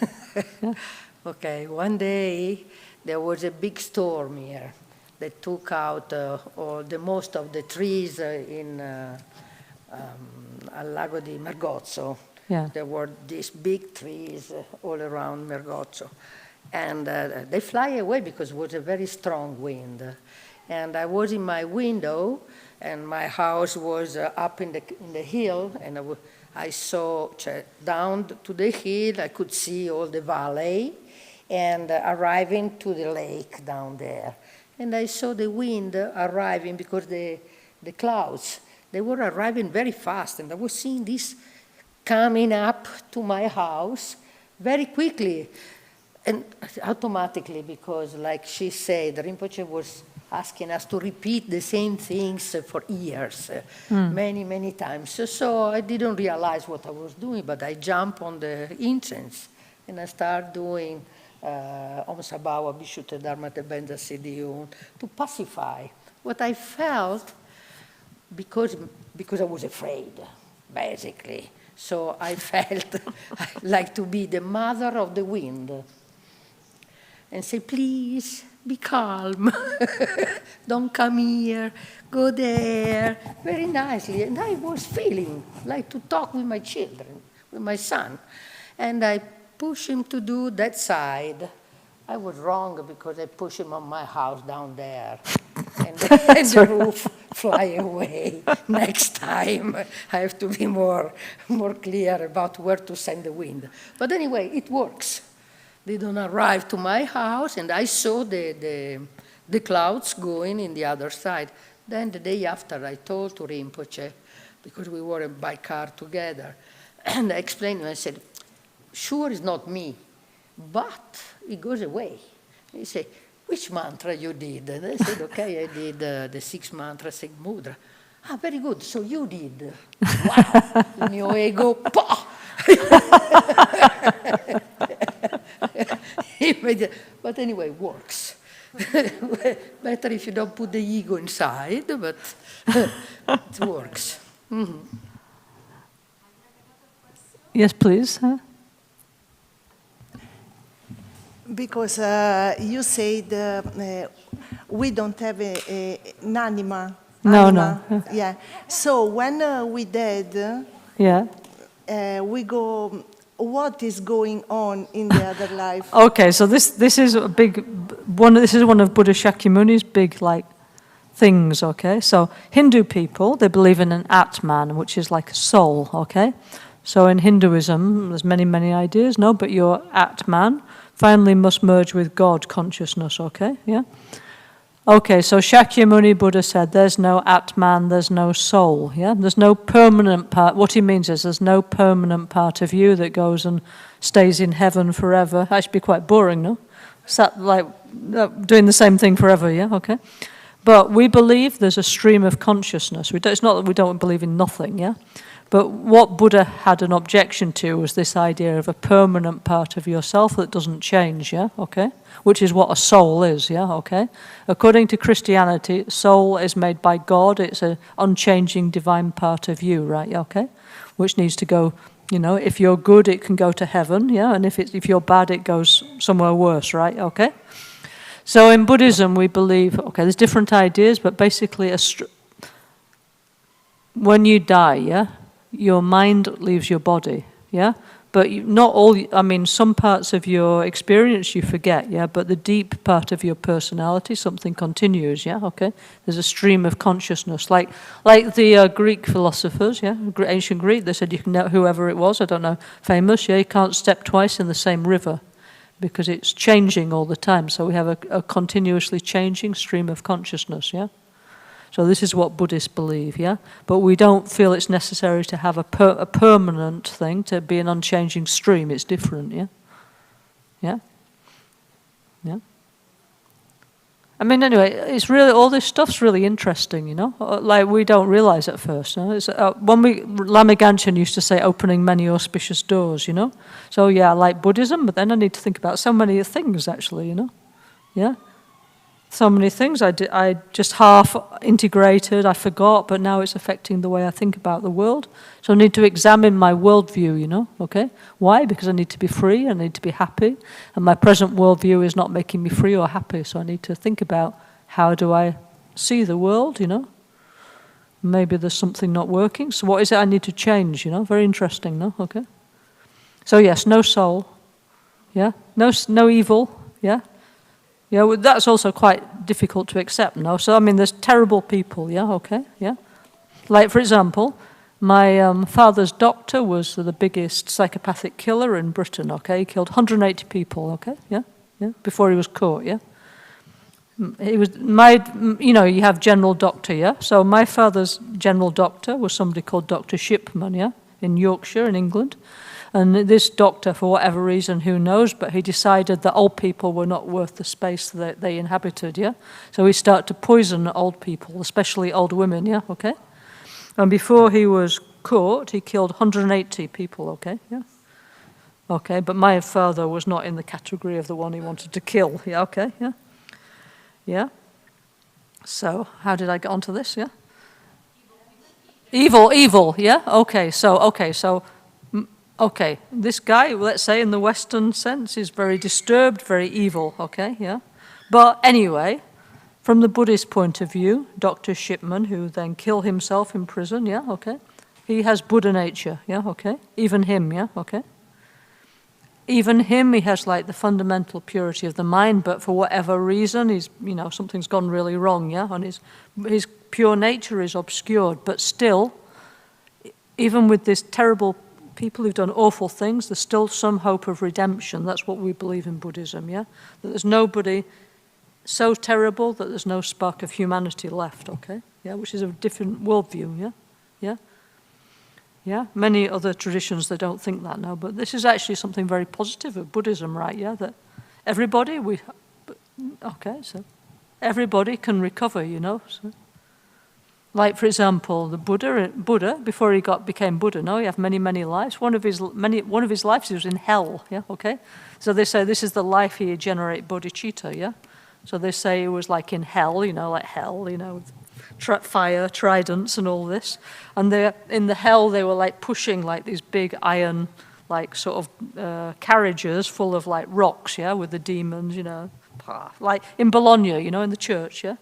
Yeah. Okay, one day there was a big storm here that took out most of the trees in Al Lago di Margozzo. Yeah. There were these big trees all around Mergozzo. And they fly away because it was a very strong wind. And I was in my window, and my house was up in the hill, and I saw down to the hill, I could see all the valley, and arriving to the lake down there. And I saw the wind arriving because the clouds, they were arriving very fast, and I was seeing this coming up to my house very quickly. And automatically, because like she said, Rinpoche was asking us to repeat the same things for years, many, many times. So I didn't realize what I was doing, but I jumped on the incense and I started doing Om Sabhawa Bishute Dharmate Benza Siddhiyun to pacify what I felt because I was afraid, basically. So I felt like to be the mother of the wind. And say, please, be calm. Don't come here, go there, very nicely. And I was feeling like to talk with my children, with my son. And I pushed him to do that side. I was wrong because I pushed him on my house down there. And the roof fly away. Next time, I have to be more clear about where to send the wind. But anyway, it works. They don't arrive to my house, and I saw the clouds going in the other side. Then the day after, I told to Rinpoche, because we were by car together, and I explained to him, I said, sure it's not me, but it goes away. He said, which mantra you did? And I said, okay, I did the 6 mantras, Sigmudra. Ah, very good, so you did. Wow, il mio ego, pah! But anyway, it works. Better if you don't put the ego inside, but it works. Mm-hmm. Yes, please. Because you said we don't have an anima. No. Yeah. So when we dead, we go. What is going on in the other life? Okay, so this is a big one. This is one of Buddha Shakyamuni's big things. Okay, so Hindu people, they believe in an Atman, which is like a soul. Okay, so in Hinduism, there's many ideas. No, but your Atman finally must merge with God consciousness. Okay, yeah. Okay, so Shakyamuni Buddha said there's no Atman, there's no soul, yeah? There's no permanent part. What he means is there's no permanent part of you that goes and stays in heaven forever. That should be quite boring, no? Sat doing the same thing forever, yeah? Okay. But we believe there's a stream of consciousness. It's not that we don't believe in nothing, yeah? But what Buddha had an objection to was this idea of a permanent part of yourself that doesn't change, yeah? Okay? Which is what a soul is, yeah? Okay? According to Christianity, soul is made by God. It's an unchanging divine part of you, right? Okay? Which needs to go, if you're good, it can go to heaven, yeah? And if you're bad, it goes somewhere worse, right? Okay? So in Buddhism, we believe, there's different ideas, but basically when you die, yeah? Your mind leaves your body, yeah? But not all, some parts of your experience you forget, yeah? But the deep part of your personality, something continues, yeah? Okay? There's a stream of consciousness. Like the Greek philosophers, yeah? Ancient Greek, they said you can know whoever it was, I don't know, famous, yeah? You can't step twice in the same river because it's changing all the time. So we have a continuously changing stream of consciousness, yeah? So this is what Buddhists believe, yeah? But we don't feel it's necessary to have a permanent thing, to be an unchanging stream. It's different, yeah? Yeah? Yeah? Anyway, it's really, all this stuff's really interesting, Like, we don't realize at first, It's, Lama Ganchen used to say, opening many auspicious doors, So, yeah, I like Buddhism, but then I need to think about so many things, actually, Yeah? So many things I just half integrated, I forgot, but now it's affecting the way I think about the world. So I need to examine my worldview, okay? Why? Because I need to be free, I need to be happy, and my present worldview is not making me free or happy, so I need to think about how do I see the world, Maybe there's something not working, so what is it I need to change, Very interesting, no? Okay? So yes, no soul. Yeah, no evil. Yeah, yeah. Well, that's also quite difficult to accept. No, so I mean, there's terrible people. Yeah, okay. Yeah, like for example, my father's doctor was the biggest psychopathic killer in Britain. Okay, he killed 180 people. Okay, yeah, yeah. Before he was caught. Yeah. He was you have general doctor, yeah? So my father's general doctor was somebody called Dr. Shipman, yeah? In Yorkshire, in England. And this doctor, for whatever reason, who knows, but he decided that old people were not worth the space that they inhabited, yeah? So he started to poison old people, especially old women, yeah? Okay? And before he was caught, he killed 180 people, okay? Yeah? Okay, but my father was not in the category of the one he wanted to kill, yeah? Okay, yeah? Yeah? So, how did I get onto this, yeah? Evil, yeah? Okay, this guy, let's say in the Western sense, is very disturbed, very evil, okay, yeah? But anyway, from the Buddhist point of view, Dr. Shipman, who then killed himself in prison, yeah, okay? He has Buddha nature, yeah, okay? Even him, yeah, okay? Even him, he has like the fundamental purity of the mind, but for whatever reason, something's gone really wrong, yeah? And his pure nature is obscured, but still, even with this terrible people who've done awful things, there's still some hope of redemption. That's what we believe in Buddhism, yeah? That there's nobody so terrible that there's no spark of humanity left, okay? Yeah, which is a different worldview, yeah? Yeah? Yeah, many other traditions, they don't think that now, but this is actually something very positive of Buddhism, right? Yeah, that everybody, so everybody can recover, So. Like, for example, the Buddha, before he became Buddha, he had many lives. One of his lives he was in hell, yeah, okay? So they say this is the life he generated bodhicitta, yeah? So they say he was like in hell, like hell, with fire, tridents and all this. And in the hell they were like pushing like these big iron like sort of carriages full of like rocks, yeah, with the demons, like in Bologna, in the church, yeah.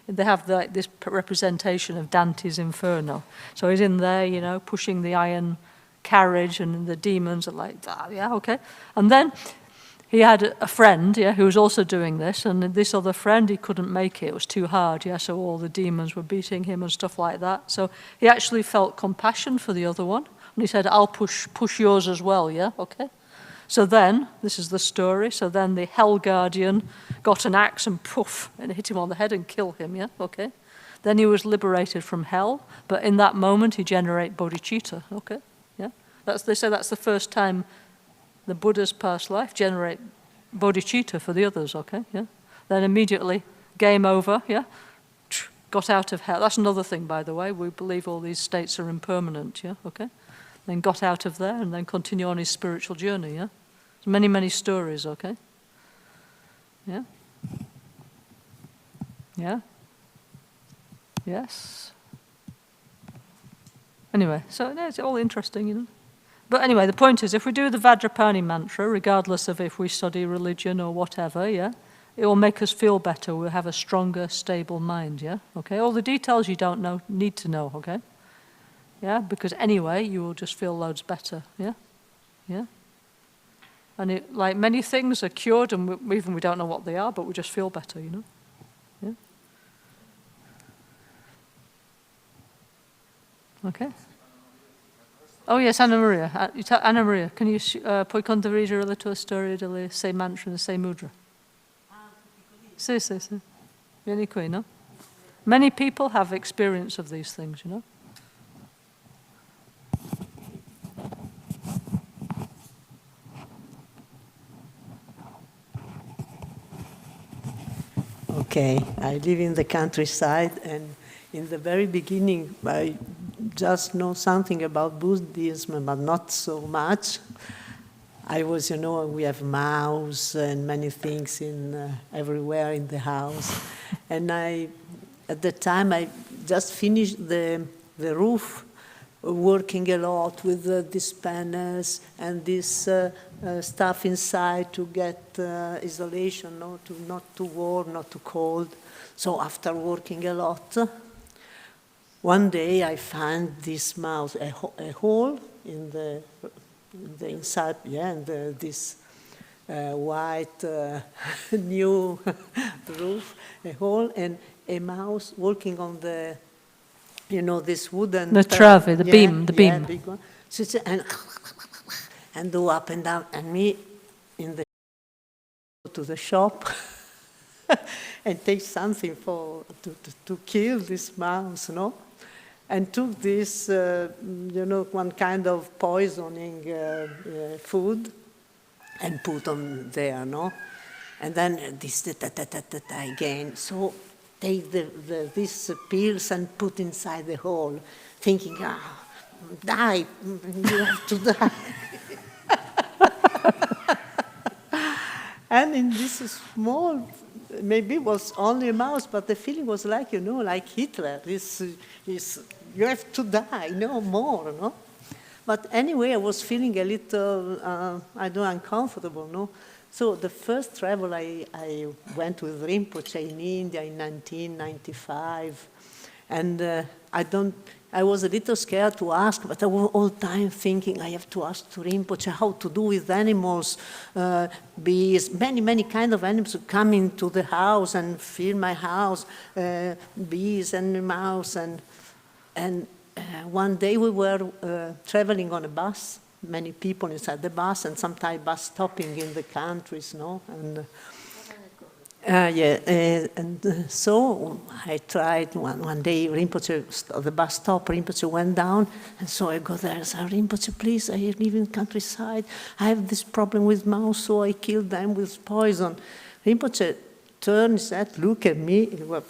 They have this representation of Dante's Inferno. So he's in there, pushing the iron carriage and the demons are like, yeah, okay. And then he had a friend, yeah, who was also doing this, and this other friend, he couldn't make it. It was too hard, yeah, so all the demons were beating him and stuff like that. So he actually felt compassion for the other one, and he said, I'll push yours as well, yeah, okay? So then, this is the story, so then the hell guardian got an axe and poof, and hit him on the head and killed him, yeah, okay? Then he was liberated from hell, but in that moment he generated bodhicitta, okay, yeah? They say that's the first time the Buddha's past life generate bodhicitta for the others, okay, yeah? Then immediately, game over, yeah? Got out of hell. That's another thing, by the way. We believe all these states are impermanent, yeah, okay? Then got out of there and then continue on his spiritual journey, yeah? There's many stories, okay? Yeah? Yeah? Yes? Anyway, so it's all interesting, But anyway, the point is, if we do the Vajrapani mantra, regardless of if we study religion or whatever, yeah, it will make us feel better. We'll have a stronger, stable mind, yeah? Okay, all the details you don't need to know, okay? Yeah, because anyway, you will just feel loads better, yeah? Yeah? And like many things are cured, and we don't know what they are, but we just feel better, Yeah? Okay? Oh yes, Anna Maria. Anna Maria, can you puoi condividere la tua storia delle 6 mantra e 6 mudra? Sì. Vieni qui, no? Many people have experience of these things, Okay, I live in the countryside, and in the very beginning, I just know something about Buddhism, but not so much. I was, we have mouse and many things everywhere in the house. And at the time, I just finished the roof, working a lot with these panels and this stuff inside to get isolation, not too warm, not too cold. So after working a lot, one day I found this mouse, a hole in the the inside, and this white new roof, a hole, and a mouse walking on the, this wooden... The trave, the beam, the beam. Big one. So and go up and down, and me in the to the shop and take something to kill this mouse, no? And took this, one kind of poisoning food and put on there, no? And then this again. So take these pills and put inside the hole, thinking, die, you have to die. And in this small, maybe it was only a mouse, but the feeling was like, like Hitler. You have to die, no more, no? But anyway, I was feeling a little, uncomfortable, no? So the first travel I went with Rinpoche in India in 1995, and I was a little scared to ask, but I was all the time thinking I have to ask to Rinpoche how to do with animals, bees, many kind of animals come into the house and fill my house, bees and mouse. And one day we were traveling on a bus, many people inside the bus, and sometimes bus stopping in the countries, no? And so I tried one day, Rinpoche, the bus stop, Rinpoche went down, and so I go there and said, Rinpoche, please, I live in countryside, I have this problem with mouse, so I killed them with poison. Rinpoche turned his head, looked at me, it was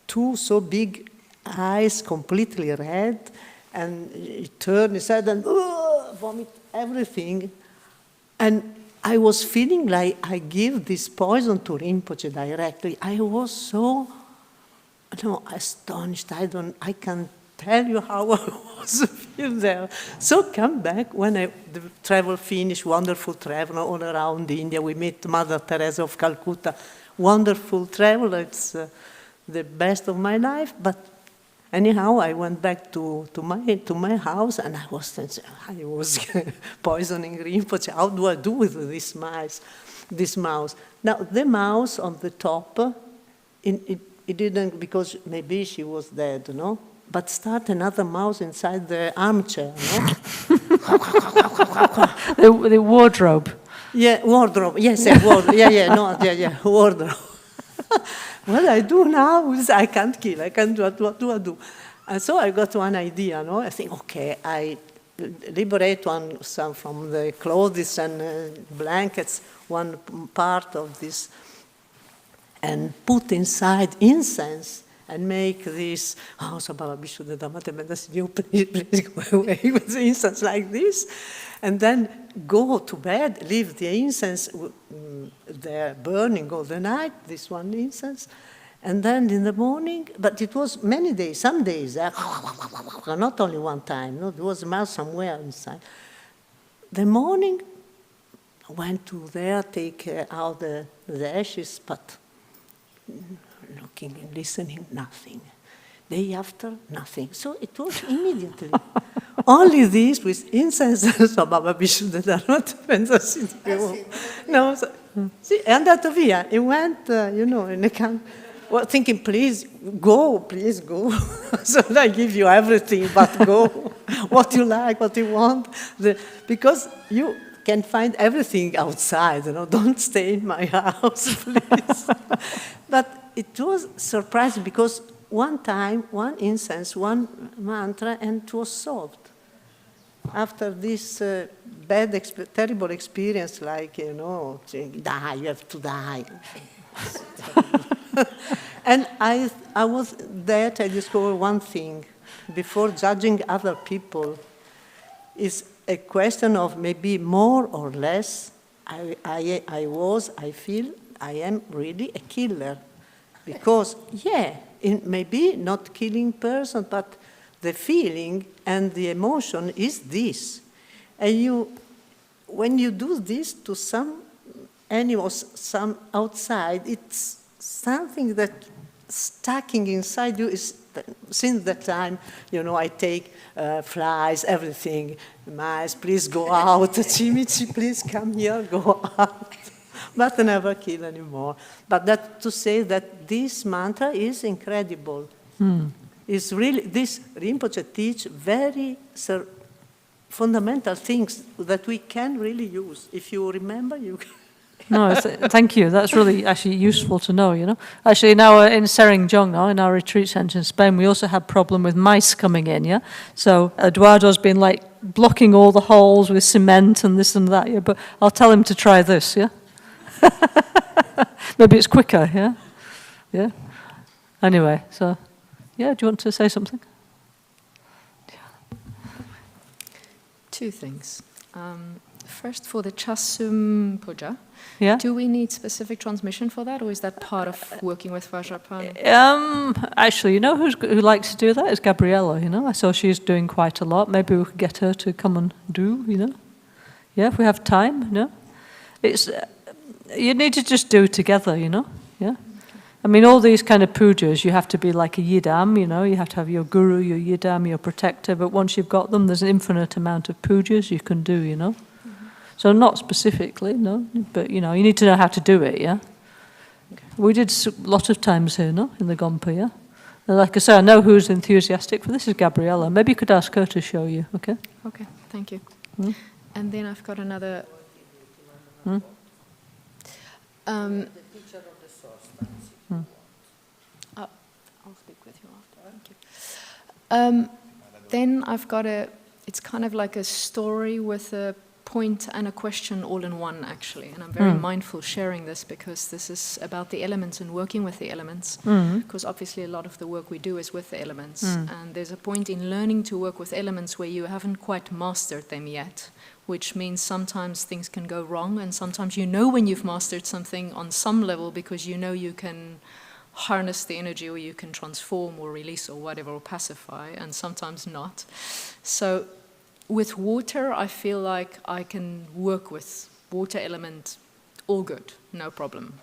two so big eyes, completely red, and he turned his head and vomit everything. And I was feeling like I give this poison to Rinpoche directly. I was so astonished. I can't tell you how I was feeling there. So come back when the travel finished, wonderful travel all around India. We met Mother Teresa of Calcutta. Wonderful travel. It's the best of my life. But anyhow, I went back to my house, and I was poisoning Rinpoche. How do I do with this mouse? Now, the mouse on the top, it didn't, because maybe she was dead, no? But start another mouse inside the armchair, no? the wardrobe. Yeah, wardrobe. Yes, wardrobe. Wardrobe. What I do now is I can't kill. I can't do what do I do? And so I got one idea, no? I think, okay, I liberate some from the clothes and blankets, one part of this, and put inside incense and make this, please go away with the incense like this, and then go to bed, leave the incense there burning all the night, this one incense, and then in the morning, but it was many days, some days, not only one time, no, there was a mouse somewhere inside. The morning, I went to there, take out the ashes, but looking and listening, nothing. Day after, nothing. So it was immediately. Only this with incense. So Baba Bishu no, so, è andato via. He went, in the camp, thinking, please go. So I give you everything, but go. What you like, what you want. Because you can find everything outside, Don't stay in my house, please. But it was surprising because one time, one incense, one mantra, and it was solved. After this terrible experience, like, die, you have to die. And I was there to discover one thing. Before judging other people, is a question of maybe more or less. I feel I am really a killer. Because, maybe not killing person, but the feeling and the emotion is this. And when you do this to some animals, some outside, it's something that stacking inside you is since that time, I take flies, everything. Mice, please go out. Chimichi, please come here, go out. But I never kill anymore. But that to say that this mantra is incredible. It's really, this Rinpoche teach very fundamental things that we can really use. If you remember, you can. No, thank you. That's really actually useful to know, Actually, now in Serengjong, now in our retreat center in Spain, we also had problem with mice coming in, yeah? So Eduardo's been like blocking all the holes with cement and this and that, yeah? But I'll tell him to try this, yeah? Maybe it's quicker, yeah? Yeah? Anyway, so, yeah, do you want to say something? Two things. First, for the Chasum Puja, yeah? Do we need specific transmission for that, or is that part of working with Vajrapani? Actually, who likes to do that is Gabriella, I saw she's doing quite a lot. Maybe we could get her to come and do, Yeah, if we have time, It's, you need to just do it together, Yeah? I mean, all these kind of pujas, you have to be like a yidam, you have to have your guru, your yidam, your protector, but once you've got them, there's an infinite amount of pujas you can do, So not specifically, no, but, you need to know how to do it, yeah? Okay. We did a lot of times here, no, in the Gompa, yeah? And like I say, I know who's enthusiastic for this is Gabriella. Maybe you could ask her to show you, okay? Okay, thank you. And then I've got another... The teacher of the source. I'll speak with you after, thank you. Then I've got it's kind of like a story with a point and a question all in one, actually. And I'm very mindful sharing this because this is about the elements and working with the elements. Because obviously a lot of the work we do is with the elements. And there's a point in learning to work with elements where you haven't quite mastered them yet, which means sometimes things can go wrong, and sometimes when you've mastered something on some level because you can harness the energy, or you can transform or release or whatever, or pacify, and sometimes not. So with water, I feel like I can work with water element all good, no problem.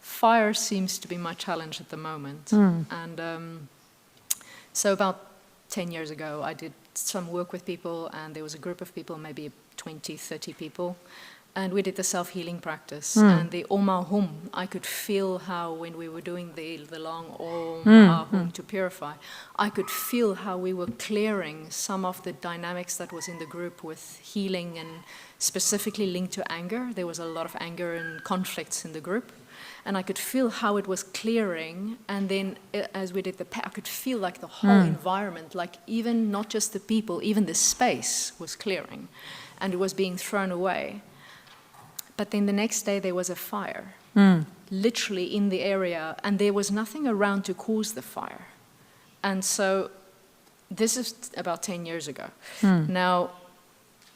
Fire seems to be my challenge at the moment. And so about 10 years ago, I did some work with people, and there was a group of people, maybe 20, 30 people, and we did the self-healing practice. And the Om Ahum, I could feel how when we were doing the long Om Ahum to purify, I could feel how we were clearing some of the dynamics that was in the group with healing, and specifically linked to anger. There was a lot of anger and conflicts in the group. And I could feel how it was clearing, and then as we did I could feel like the whole environment, like even not just the people, even the space was clearing, and it was being thrown away. But then the next day there was a fire, literally in the area, and there was nothing around to cause the fire. And so this is about 10 years ago. Now,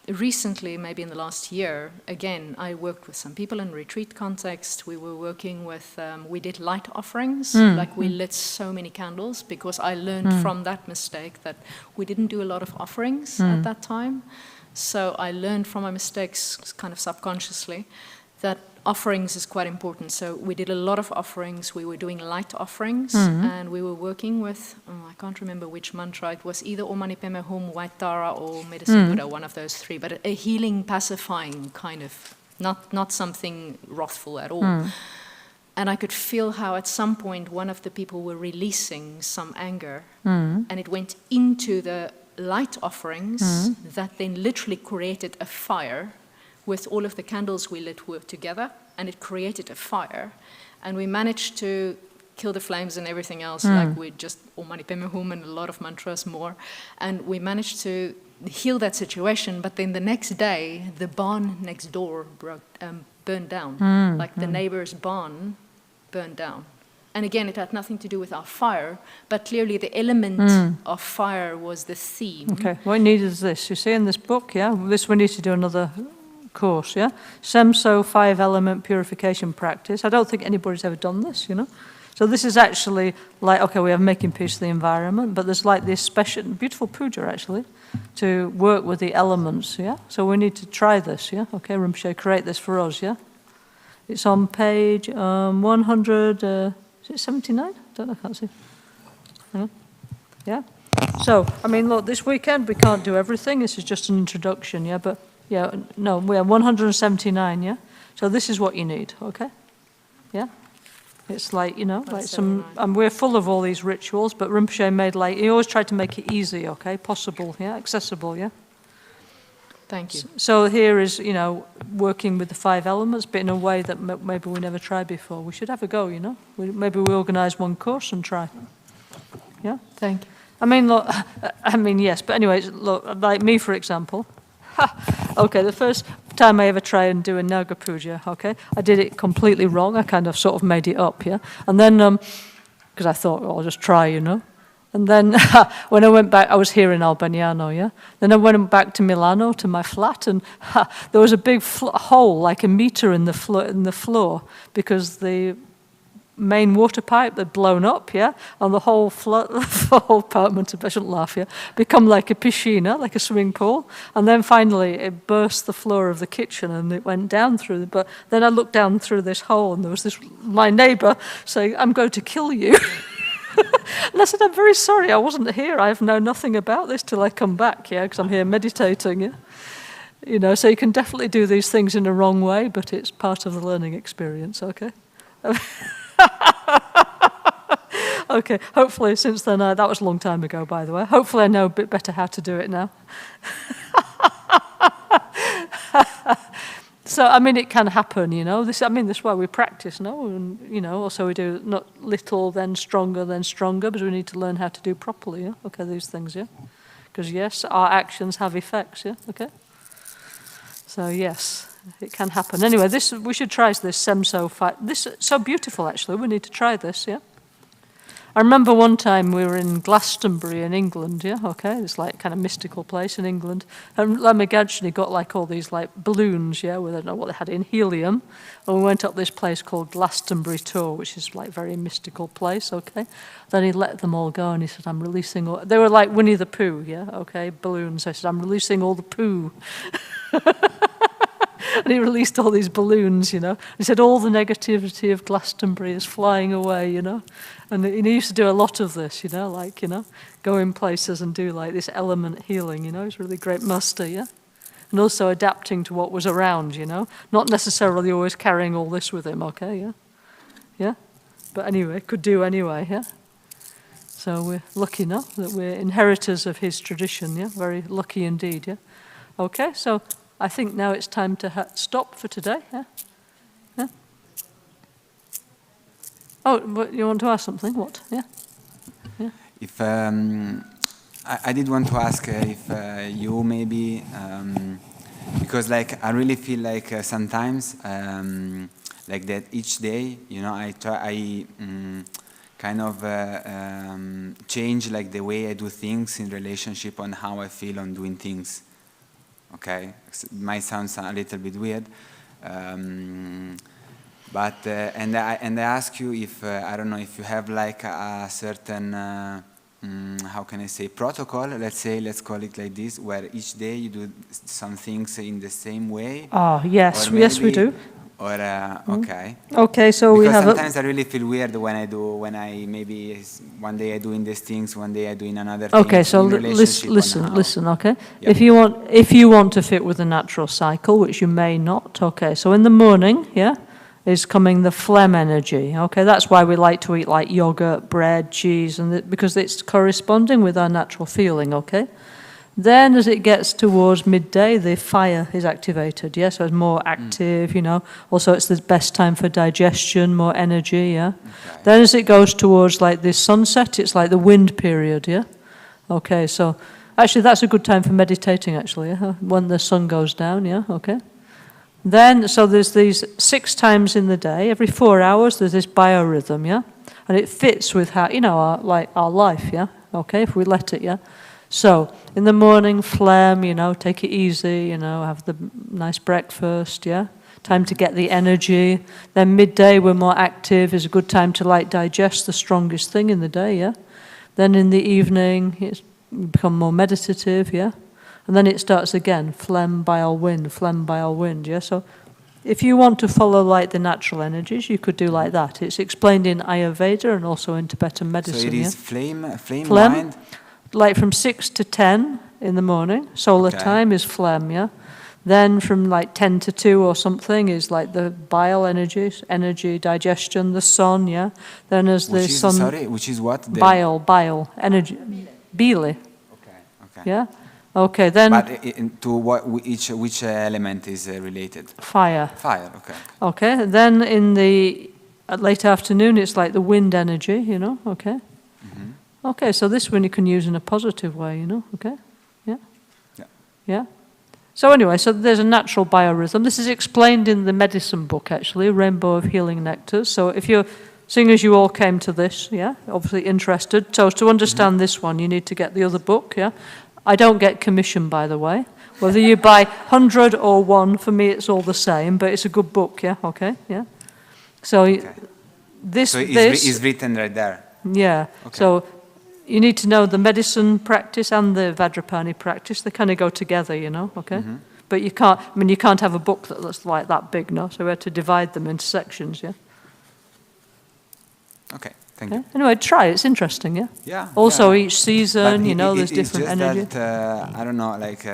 recently, maybe in the last year, again, I worked with some people in retreat context. We were working with, we did light offerings, like we lit so many candles, because I learned from that mistake that we didn't do a lot of offerings at that time. So I learned from my mistakes, kind of subconsciously, that offerings is quite important. So we did a lot of offerings. We were doing light offerings, and we were working with, I can't remember which mantra. It was either Om Mani Padme Hum, White Tara, or Medicine Buddha, one of those three, but a healing, pacifying kind of, not something wrathful at all. And I could feel how at some point one of the people were releasing some anger, and it went into the light offerings that then literally created a fire with all of the candles we lit were together, and it created a fire. And we managed to kill the flames and everything else, like we just Om Mani Padme Hum and a lot of mantras more. And we managed to heal that situation, but then the next day, the barn next door burned down. Like the neighbor's barn burned down. And again, it had nothing to do with our fire, but clearly the element of fire was the theme. Okay, what we need is this. You see in this book, yeah? This we need to do another course, yeah? Semso 5-element purification practice. I don't think anybody's ever done this, So this is actually like, okay, we have making peace with the environment, but there's like this special, beautiful puja actually, to work with the elements, yeah? So we need to try this, yeah? Okay, Rinpoche, create this for us, yeah? It's on page 100, is it 79? I don't know, I can't see. Yeah? So, I mean, look, this weekend we can't do everything. This is just an introduction, yeah? But, yeah, no, we are 179, yeah? So this is what you need, okay? Yeah? It's like, you know, like some, and we're full of all these rituals, but Rinpoche made like, he always tried to make it easy, okay? Possible, yeah? Accessible, yeah? Thank you. So here is, you know, working with the 5 elements, but in a way that maybe we never tried before. We should have a go, you know? Maybe we organise one course and try. Yeah? Thank you. I mean, look, I mean, yes, but anyways, look, like me, for example. Okay, the first time I ever tried and do a Naga Puja, okay, I did it completely wrong. I kind of sort of made it up, yeah? And then, because I thought, well, I'll just try, you know? And then when I went back, I was here in Albagnano, yeah? Then I went back to Milano, to my flat, and there was a big hole, like a meter in the floor, because the main water pipe had blown up, yeah? And the whole whole apartment, I shouldn't laugh, yeah? Become like a piscina, like a swimming pool. And then finally it burst the floor of the kitchen and it went down through. But then I looked down through this hole and there was my neighbour saying, "I'm going to kill you." And I said, "I'm very sorry, I wasn't here. I have known nothing about this till I come back, yeah, because I'm here meditating, yeah." You know, so you can definitely do these things in a wrong way, but it's part of the learning experience, okay? Okay, hopefully since then, that was a long time ago, by the way. Hopefully I know a bit better how to do it now. So, I mean, it can happen, you know. This is why we practice, no? And, you know, also we do not little, then stronger, because we need to learn how to do properly, yeah? Okay, these things, yeah? Because, yes, our actions have effects, yeah? Okay? So, yes, it can happen. Anyway, we should try this Semso fight. This is so beautiful, actually. We need to try this, yeah? I remember one time we were in Glastonbury in England, yeah, okay? It's like kind of mystical place in England. And Lama Caroline got like all these like balloons, yeah, with I don't know what they had in helium. And we went up this place called Glastonbury Tor, which is like very mystical place, okay? Then he let them all go and he said, "I'm releasing all..." They were like Winnie the Pooh, yeah, okay, balloons. I said, "I'm releasing all the poo." And he released all these balloons, you know. He said all the negativity of Glastonbury is flying away, you know. And he used to do a lot of this, you know, like, you know, go in places and do like this element healing, you know. He's a really great master, yeah. And also adapting to what was around, you know. Not necessarily always carrying all this with him, okay, yeah. Yeah. But anyway, could do anyway, yeah. So we're lucky, no, that we're inheritors of his tradition, yeah. Very lucky indeed, yeah. Okay, so I think now it's time to stop for today. Yeah? Yeah? Oh, but you want to ask something? What? Yeah? Yeah? If I did want to ask if you maybe, because like I really feel like sometimes like that each day, you know, I kind of change like the way I do things in relationship on how I feel on doing things. Okay, it might sound a little bit weird, but and I ask you if I don't know if you have like a certain how can I say protocol? Let's call it like this, where each day you do some things in the same way. Oh yes, yes we do. Or okay. Okay, so because we have. Sometimes I really feel weird when I maybe one day I doing these things, one day I doing another thing. Okay, so listen. Okay, yep. If you want to fit with the natural cycle, which you may not. Okay, so in the morning, yeah, is coming the phlegm energy. Okay, that's why we like to eat like yogurt, bread, cheese, and because it's corresponding with our natural feeling. Okay. Then as it gets towards midday, the fire is activated, yeah? So it's more active, you know. Also, it's the best time for digestion, more energy, yeah? Okay. Then as it goes towards, like, the sunset, it's like the wind period, yeah? Okay, so actually that's a good time for meditating, actually, yeah? When the sun goes down, yeah? Okay. Then, so there's these 6 times in the day, every 4 hours, there's this biorhythm, yeah? And it fits with how, you know, our life, yeah? Okay, if we let it, yeah? So, in the morning, phlegm, you know, take it easy, you know, have the nice breakfast, yeah? Time to get the energy. Then midday, we're more active, is a good time to, like, digest the strongest thing in the day, yeah? Then in the evening, it's become more meditative, yeah? And then it starts again, phlegm, bile, wind, yeah? So, If you want to follow like the natural energies, you could do like that. It's explained in Ayurveda and also in Tibetan medicine. So it is phlegm, mind? Like from 6 to 10 in the morning, solar time is phlegm, yeah? Then from like 10 to 2 or something is like the bile energies, energy, digestion, the sun, yeah? Then as the sun... Sorry, which is what? Bile, energy, bile. Okay. Yeah? Okay, then... But to which element is related? Fire. Fire, okay. Okay, then in the late afternoon, it's like the wind energy, you know, okay? Mm-hmm. Okay, so this one you can use in a positive way, you know, okay? Yeah? Yeah? So anyway, so there's a natural biorhythm. This is explained in the medicine book, actually, Rainbow of Healing Nectars. So if you're, seeing as you all came to this, yeah, obviously interested, so to understand this one, you need to get the other book, yeah? I don't get commission, by the way. Whether you buy 100 or 1, for me it's all the same, but it's a good book, yeah, okay, yeah. So this is written right there. Yeah, okay. So you need to know the medicine practice and the Vajrapani practice. They kind of go together, you know, okay? Mm-hmm. But you can't have a book that's like that big, no? So we had to divide them into sections, yeah? Okay. Thank you. Anyway, try it. It's interesting, yeah? Yeah. Also, each season, you know, there's different energy. That, I don't know, like,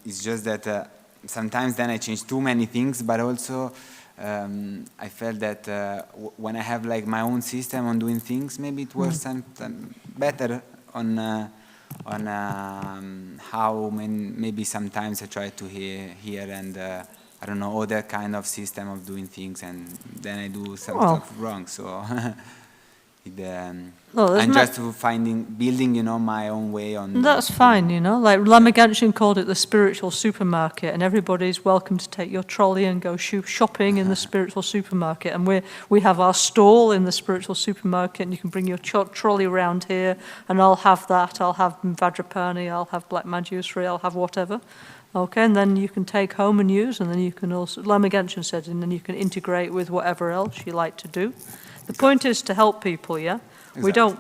it's just that sometimes then I change too many things, but also I felt that when I have, like, my own system on doing things, maybe it works better on how maybe sometimes I try to hear and, I don't know, other kind of system of doing things, and then I do some stuff wrong, so... I'm just building, you know, my own way on... That's fine, you know, like Lama Caroline called it the spiritual supermarket, and everybody's welcome to take your trolley and go shopping in the spiritual supermarket, and we have our stall in the spiritual supermarket, and you can bring your trolley around here, and I'll have that, I'll have Vajrapani, I'll have Black Manjusri, I'll have whatever. Okay, and then you can take home and use, and then you can also, Lama Caroline said, and then you can integrate with whatever else you like to do. The point is to help people, yeah? Exactly. We don't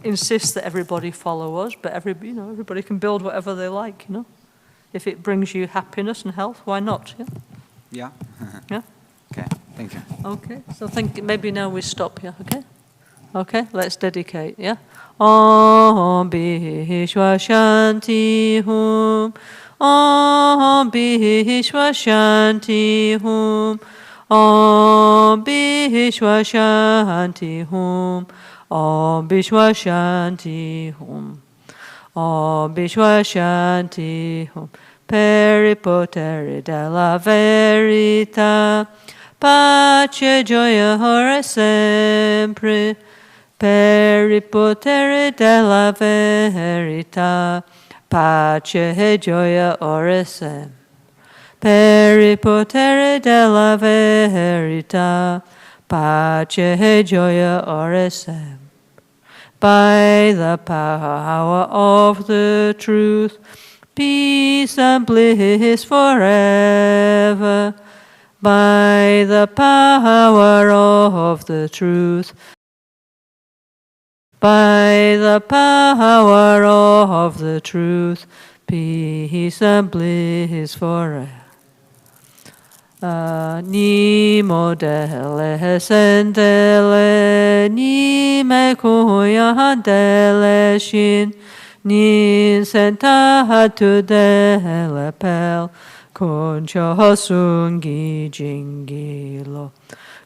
insist that everybody follow us, but everybody can build whatever they like, you know? If it brings you happiness and health, why not, yeah? Yeah. Yeah? Okay, thank you. Okay, so maybe now we stop, yeah, okay? Okay, let's dedicate, yeah? Om Bhishwa Shanti Hum. Om Bhishwa Shanti Hum. Om Bhishwa Shanti Hum. Om Bhishwa Shanti Hum. Om Bhishwa Shanti Hum. Peripotere della verità, pace e gioia ora sempre. Peripotere della verità, pace e gioia ora sempre. Peripotere della verità, pace e gioia ora sempre. By the power of the truth, peace and bliss forever. By the power of the truth, by the power of the truth, peace and bliss forever. Ni modele sendele, ni me kuya dele shin, ni sentatu dele pel, concho sungi jingilo,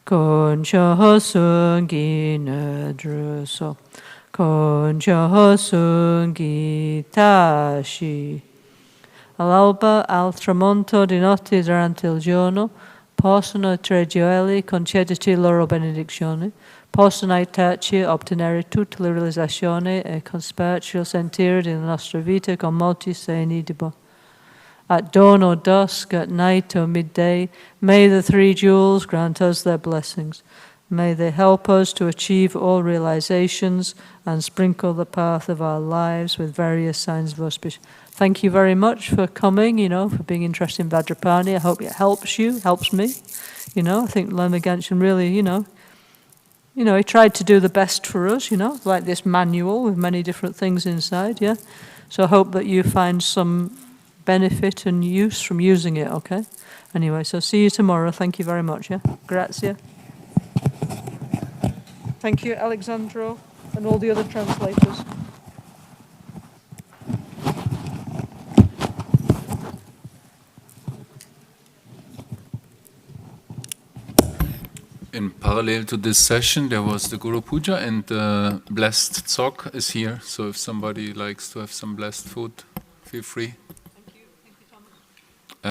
concho sungi nedruso, concho sungi tashi. All'alba, al tramonto, di notte durante il giorno, possono i tre gioielli concederti loro benedizione, possono aiutarci a ottenere tutte le realizzazioni e conservarci il sentiero della nostra vita con molti segni di buono. At dawn or dusk, at night or midday, may the three jewels grant us their blessings. May they help us to achieve all realizations and sprinkle the path of our lives with various signs of auspicion. Thank you very much for coming, for being interested in Vajrapani. I hope it helps you, helps me. I think Lama Caroline really, he tried to do the best for us, like this manual with many different things inside, yeah? So I hope that you find some benefit and use from using it, okay? Anyway, so see you tomorrow. Thank you very much, yeah? Grazie. Thank you, Alexandro, and all the other translators. In parallel to this session, there was the Guru Puja, and the blessed tsok is here. So if somebody likes to have some blessed food, feel free.